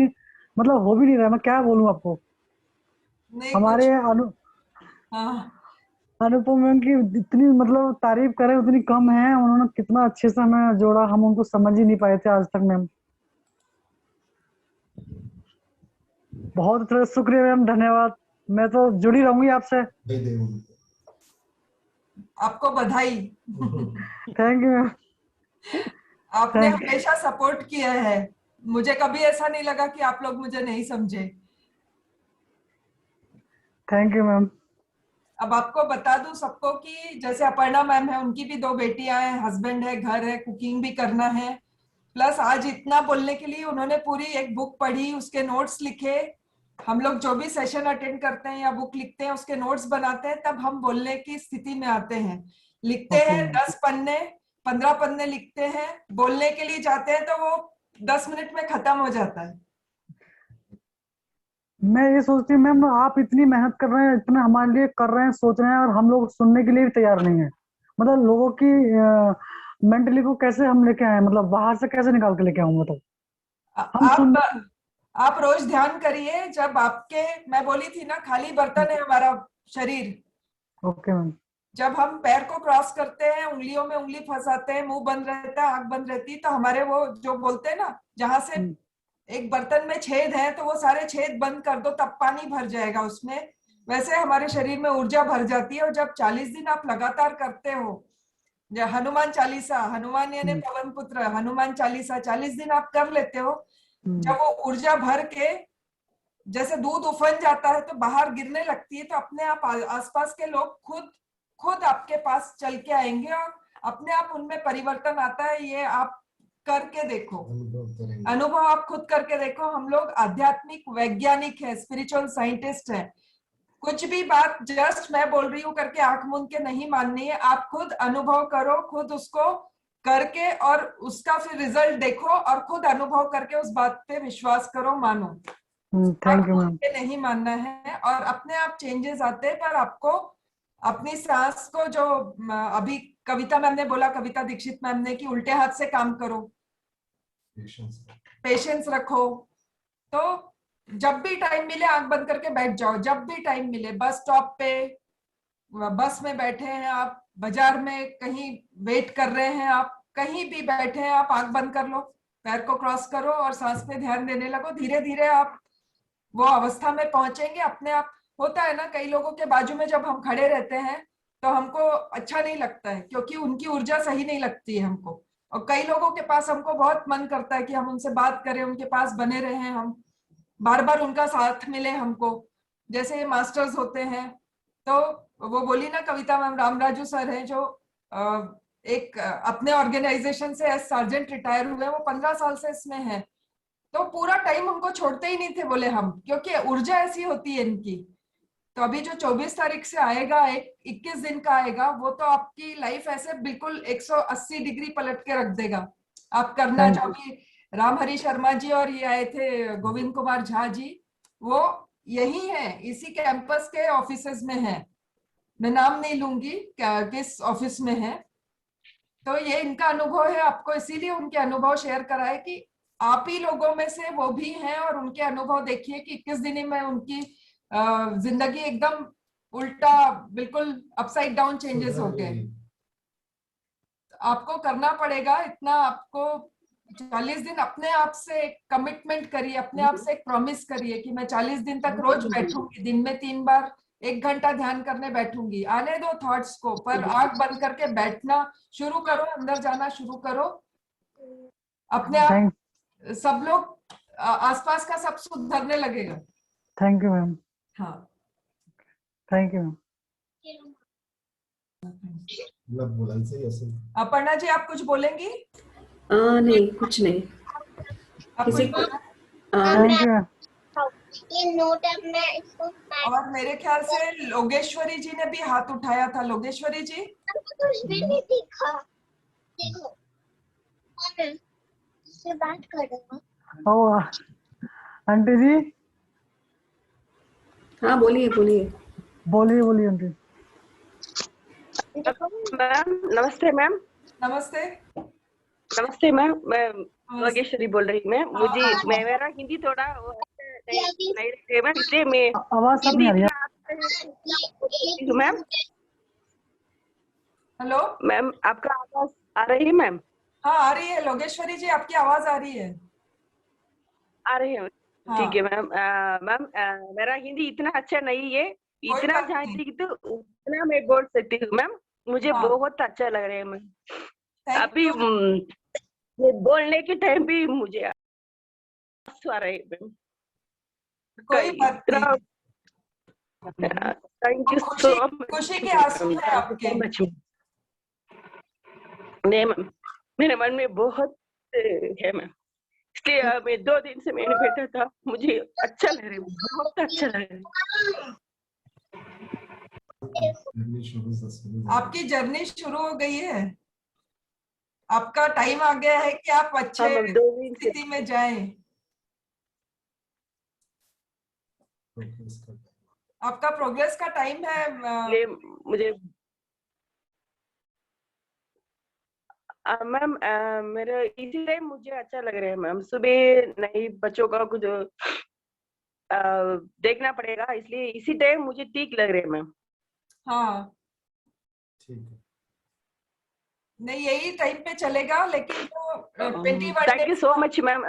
मतलब हो भी नहीं रहा, मैं क्या बोलूं आपको। नहीं हमारे कुछ। हाँ अनुपम मैम की इतनी मतलब तारीफ करें उतनी कम है, उन्होंने कितना अच्छे से हमें जोड़ा, हम उनको समझ ही नहीं पाए थे आज तक मैम। बहुत शुक्रिया मैम, धन्यवाद। मैं तो जुड़ी रहूंगी आपसे। आपको बधाई। Thank you ma'am. आपने थैंक हमेशा सपोर्ट किया है। मुझे कभी ऐसा नहीं लगा कि आप लोग मुझे नहीं समझे। You ma'am. अब आपको बता दूं सबको कि जैसे अपर्णा मैम है, उनकी भी 2 बेटियां हैं, हस्बैंड है, घर है, कुकिंग भी करना है, प्लस आज इतना बोलने के लिए उन्होंने पूरी एक बुक पढ़ी, उसके नोट्स लिखे। हम लोग जो भी सेशन अटेंड करते हैं या बुक लिखते हैं उसके नोट्स बनाते हैं, तब हम बोलने की स्थिति में आते हैं। लिखते ओके हैं मैम। 10 पन्ने, 15 पन्ने लिखते हैं, बोलने के लिए जाते हैं तो वो 10 मिनट में खत्म हो जाता है। मैं ये सोचती हूँ मैम, आप इतनी मेहनत कर रहे हैं, इतना हमारे लिए कर रहे हैं, सोच रहे हैं, और हम लोग सुनने के लिए भी तैयार नहीं है। मतलब लोगों की मेंटली को कैसे हम लेके आए, मतलब बाहर से कैसे निकाल के लेके आऊंगा तो हम सुन। आप रोज ध्यान करिए, जब आपके, मैं बोली थी ना, खाली बर्तन है हमारा शरीर। Okay ma'am. जब हम पैर को क्रॉस करते हैं, उंगलियों में उंगली फंसाते हैं, मुंह बंद रहता है, आंख बंद रहती है, तो हमारे वो जो बोलते हैं ना, जहां से एक बर्तन में छेद है तो वो सारे छेद बंद कर दो तब पानी भर जाएगा उसमें। वैसे हमारे शरीर में ऊर्जा भर जाती है। और जब 40 दिन आप लगातार करते हो, हनुमान चालीसा, हनुमान यानी पवन पुत्र, हनुमान चालीसा 40 दिन आप कर लेते हो, जब वो ऊर्जा भर के जैसे दूध उफन जाता है तो बाहर गिरने लगती है, तो अपने आप आसपास के लोग खुद खुद आपके पास चल के आएंगे और अपने आप उनमें परिवर्तन आता है। ये आप करके देखो, अनुभव आप खुद करके देखो। हम लोग आध्यात्मिक वैज्ञानिक है, स्पिरिचुअल साइंटिस्ट है। कुछ भी बात जस्ट मैं बोल रही हूँ करके आंख मूंद के नहीं माननी है, आप खुद अनुभव करो, खुद उसको करके और उसका फिर रिजल्ट देखो और खुद अनुभव करके उस बात पे विश्वास करो, मानो। थैंक यू आंख मूंद मैम। के नहीं मानना है और अपने आप चेंजेस आते हैं। पर आपको अपनी सांस को, जो अभी कविता मैम ने बोला, कविता दीक्षित मैम ने, कि उल्टे हाथ से काम करो, पेशेंस रखो। तो जब भी टाइम मिले आंख बंद करके बैठ जाओ, जब भी टाइम मिले, बस स्टॉप पे, बस में बैठे हैं आप, बाजार में कहीं वेट कर रहे हैं आप, कहीं भी बैठे हैं आप, आंख बंद कर लो, पैर को क्रॉस करो और सांस पे ध्यान देने लगो। धीरे धीरे आप वो अवस्था में पहुंचेंगे अपने आप। होता है ना, कई लोगों के बाजू में जब हम खड़े रहते हैं तो हमको अच्छा नहीं लगता है, क्योंकि उनकी ऊर्जा सही नहीं लगती है हमको। और कई लोगों के पास हमको बहुत मन करता है कि हम उनसे बात करें, उनके पास बने रहें, हम बार बार उनका साथ मिले हमको। जैसे ये मास्टर्स होते हैं, तो वो बोली ना कविता मैम, रामराजू सर हैं जो एक अपने ऑर्गेनाइजेशन से एज सार्जेंट रिटायर हुए, वो 15 साल से इसमें है। तो पूरा टाइम हमको छोड़ते ही नहीं थे, बोले हम, क्योंकि ऊर्जा ऐसी होती है इनकी। तो अभी जो 24 तारीख से आएगा, एक 21 दिन का आएगा, वो तो आपकी लाइफ ऐसे बिल्कुल 180 डिग्री पलट के रख देगा। आप करना, जो भी राम हरि शर्मा जी और ये आए थे गोविंद कुमार झा जी, वो यही है, इसी कैंपस के ऑफिसेज में है। मैं नाम नहीं लूंगी किस ऑफिस में है। तो ये इनका अनुभव है, आपको इसीलिए उनके अनुभव शेयर करा है कि आप ही लोगों में से वो भी हैं, और उनके अनुभव देखिए कि 21 दिन में उनकी जिंदगी एकदम उल्टा, बिल्कुल अपसाइड डाउन चेंजेस हो गए। आपको करना पड़ेगा इतना, आपको 40 दिन अपने आप से एक कमिटमेंट करिए, अपने आप से एक प्रॉमिस करिए कि मैं 40 दिन तक रोज बैठूंगी, दिन में 3 बार 1 घंटा ध्यान करने बैठूंगी। आने दो थॉट्स को, पर आंख बंद करके बैठना शुरू करो, अंदर जाना शुरू करो। अपने आप सब लोग आसपास का सब सुधरने लगेगा। Thank you ma'am. हाँ, thank you ma'am. Aparna ji, आप कुछ बोलेंगी? नहीं, कुछ नहीं। आप कुछ बोलना? Thank you. ये नोट है, मैं इसको और मेरे ख्याल से लोगेश्वरी जी ने भी हाथ उठाया था। लोगेश्वरी जी, कुछ भी नहीं दिखा। देखो, मैं इससे बात कर रहा हूँ। ओ आंटी जी। हाँ, बोलिए बोलिए। बोलिए बोलिए आंटी। मैम नमस्ते। मैम नमस्ते। नमस्ते मैम, मैं लोगेश्वरी बोल रही। मैं मेरा हिंदी थोड़ा नहीं लगे मैम, इसलिए मैं आवाज सब नहीं आ रही है मैम। हेलो मैम, आपका आवाज आ रही है मैम? हाँ, आ रही है लोगेश्वरी जी, आपकी आवाज आ रही है। आ रही है, ठीक है मैम। मैम मेरा हिंदी इतना अच्छा नहीं है, इतना जानती कि तो उतना मैं बोल सकती हूँ मैम। मुझे बहुत अच्छा लग रहा है मैम। अभी ये बोलने के टाइम भी मुझे आंसू आ रहे हैं मैम। कोई बात नहीं। Thank you so much. खुशी के आंसू हैं आपके। नहीं मैम, मेरे मन में बहुत है मैम, इसलिए मैं 2 दिन से मैंने बैठा था, मुझे अच्छा लग रहा है, बहुत अच्छा लग रहा है। आपकी जर्नी शुरू हो गई है, आपका टाइम आ गया है कि आप अच्छे स्थिति में जाएं। आपका प्रोग्रेस का टाइम है। मुझे मैम मेरा इसी टाइम मुझे अच्छा लग रहा है मैम। सुबह नहीं, बच्चों का कुछ देखना पड़ेगा, इसलिए इसी टाइम मुझे ठीक लग रहा है मैम। हाँ, ठीक है, नहीं यही टाइम पे चलेगा, लेकिन जो 21 thank you so much ma'am.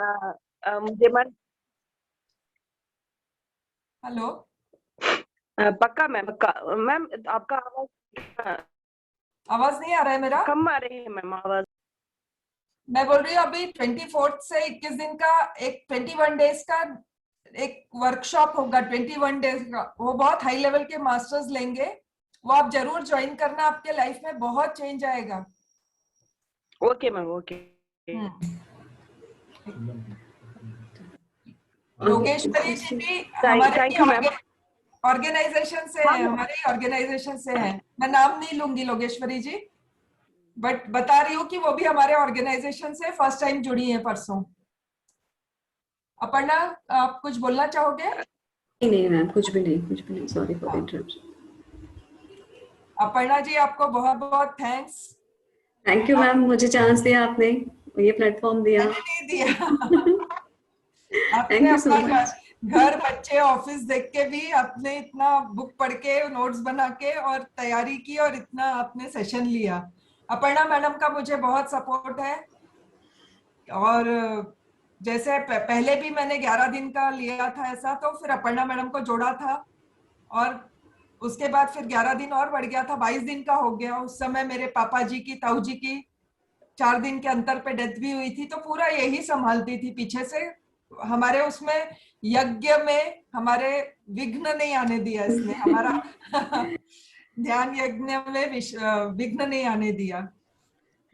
मुझे मन हेलो पक्का मैम, पक्का मैम। आपका आवाज नहीं आ रहा है मेरा? कम आ रही है मैम आवाज। मैं बोल रही हूँ अभी 24 से 21 दिन का एक 21 डेज का एक वर्कशॉप होगा, 21 डेज का। वो बहुत हाई लेवल के मास्टर्स लेंगे, वो आप जरूर ज्वाइन करना, आपके लाइफ में बहुत चेंज आएगा। Okay ma'am, okay. Lokeshwari ji भी हमारे ऑर्गेनाइजेशन से है, हमारे ऑर्गेनाइजेशन से है। मैं नाम नहीं लूंगी लोकेश्वरी जी, बट बता रही हूँ कि वो भी हमारे ऑर्गेनाइजेशन से फर्स्ट टाइम जुड़ी है परसों। अपर्णा, आप कुछ बोलना चाहोगे? नहीं मैम, कुछ भी नहीं। Sorry for the interruption. Aparna ji, आपको बहुत बहुत थैंक्स। थैंक यू मैम, मुझे चांस दिया आपने, ये प्लेटफॉर्म दिया। नहीं दिया थैंक यू सो अपना मच। घर, बच्चे, ऑफिस देख के भी आपने इतना बुक पढ़ के, नोट्स बना के और तैयारी की, और इतना आपने सेशन लिया। अपर्णा मैडम का मुझे बहुत सपोर्ट है। और जैसे पहले भी मैंने 11 दिन का लिया था ऐसा, तो फिर अपर्णा मैडम को जोड़ा था, और उसके बाद फिर 11 दिन और बढ़ गया था, 22 दिन का हो गया। उस समय मेरे पापा जी की, ताऊ जी की 4 दिन के अंतर पे डेथ भी हुई थी, तो पूरा यही संभालती थी पीछे से। हमारे उसमें यज्ञ में हमारे विघ्न नहीं आने दिया इसने, हमारा ध्यान यज्ञ में विघ्न नहीं आने दिया।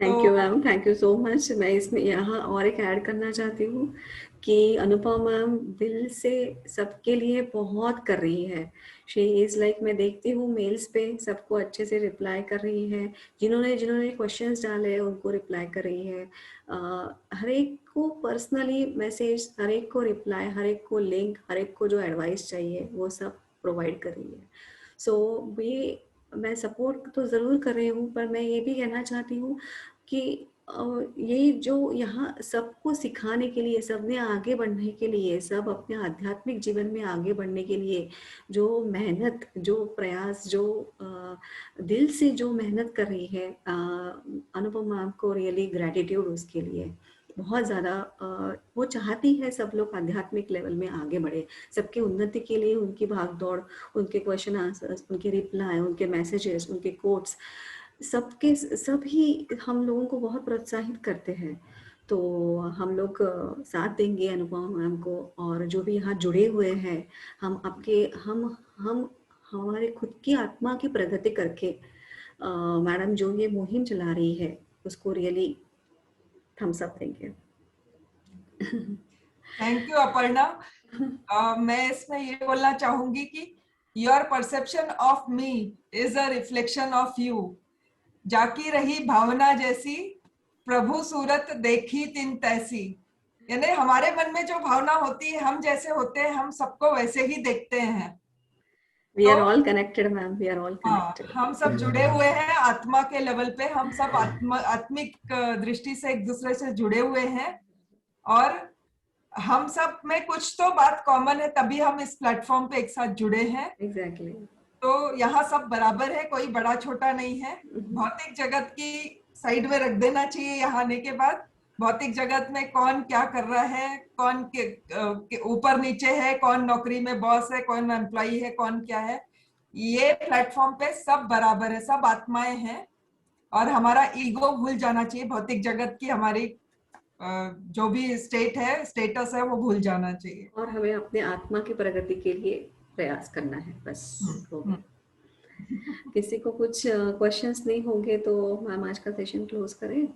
Thank you ma'am, thank you so much. मैं इसमें यहाँ और एक ऐड करना चाहती हूँ कि अनुपमा मैम दिल से सबके लिए बहुत कर रही है। शी इज़ लाइक, मैं देखती हूँ मेल्स पे सबको अच्छे से रिप्लाई कर रही है, जिन्होंने क्वेश्चंस डाले उनको रिप्लाई कर रही है। हर एक को पर्सनली मैसेज, हर एक को रिप्लाई, हर एक को लिंक, हर एक को जो एडवाइस चाहिए वो सब प्रोवाइड कर रही है। सो वी मैं सपोर्ट तो ज़रूर कर रही हूँ, पर मैं ये भी कहना चाहती हूँ कि ये जो यहाँ सबको सिखाने के लिए, सब में आगे बढ़ने के लिए, सब अपने आध्यात्मिक जीवन में आगे बढ़ने के लिए जो मेहनत, जो प्रयास, जो दिल से जो मेहनत कर रही है, अनुपम मैम को रियली ग्रैटिट्यूड उसके लिए। बहुत ज़्यादा वो चाहती है सब लोग आध्यात्मिक लेवल में आगे बढ़े, सबकी उन्नति के लिए उनकी भाग दौड़, उनके क्वेश्चन आंसर्स, उनके रिप्लाई, उनके मैसेजेस, उनके कोट्स, सबके सभी हम लोगों को बहुत प्रोत्साहित करते हैं। तो हम लोग साथ देंगे अनुपम मैम को, और जो भी यहाँ जुड़े हुए हैं, हम आपके हम हमारे खुद की आत्मा की प्रगति करके मैडम जो ये मुहिम चला रही है उसको रियली थम्स अप देंगे। Thank you Aparna. मैं इसमें ये बोलना चाहूंगी कि your perception of me is a reflection of you. जाकी रही भावना जैसी, प्रभु सूरत देखी तिन तैसी। यानी हमारे मन में जो भावना होती है, हम जैसे होते हैं, हम सबको वैसे ही देखते हैं। We are all connected, ma'am. We are all connected. हम सब जुड़े हुए हैं आत्मा के लेवल पे, हम सब आत्मिक दृष्टि से एक दूसरे से जुड़े हुए हैं, और हम सब में कुछ तो बात कॉमन है, तभी हम इस प्लेटफॉर्म पे एक साथ जुड़े हैं। Exactly. तो यहाँ सब बराबर है, कोई बड़ा छोटा नहीं है। भौतिक जगत की साइड में रख देना चाहिए यहाँ आने के बाद। भौतिक जगत में कौन क्या कर रहा है, कौन के ऊपर नीचे है, कौन नौकरी में बॉस है, कौन एम्प्लॉई है, कौन क्या है, ये प्लेटफॉर्म पे सब बराबर है, सब आत्माएं हैं। और हमारा ईगो भूल जाना चाहिए, भौतिक जगत की हमारी जो भी स्टेटस है वो भूल जाना चाहिए, और हमें अपने आत्मा की प्रगति के लिए प्रयास करना है, बस। किसी को कुछ क्वेश्चंस नहीं होंगे तो मैम आज का सेशन क्लोज करें।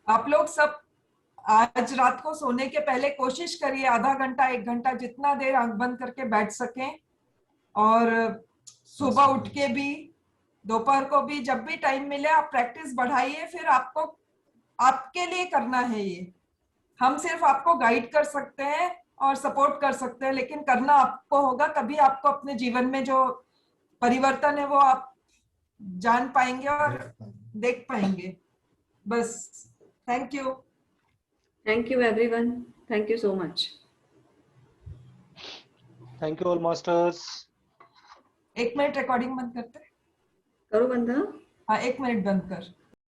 आप लोग सब आज रात को सोने के पहले कोशिश करिए आधा घंटा 1 घंटा जितना देर आंख बंद करके बैठ सकें, और सुबह उठ के भी, दोपहर को भी, जब भी टाइम मिले आप प्रैक्टिस बढ़ाइए। फिर आपको आपके लिए करना है ये, हम सिर्फ आपको गाइड कर सकते हैं और सपोर्ट कर सकते हैं, लेकिन करना आपको होगा। तभी आपको अपने जीवन में जो परिवर्तन है वो आप जान पाएंगे और देख पाएंगे। बस, thank you. Thank you everyone. Thank you so much. Thank you all masters. 1 minute recording बंद करते हैं। करो बंद। हाँ, 1 मिनट बंद कर।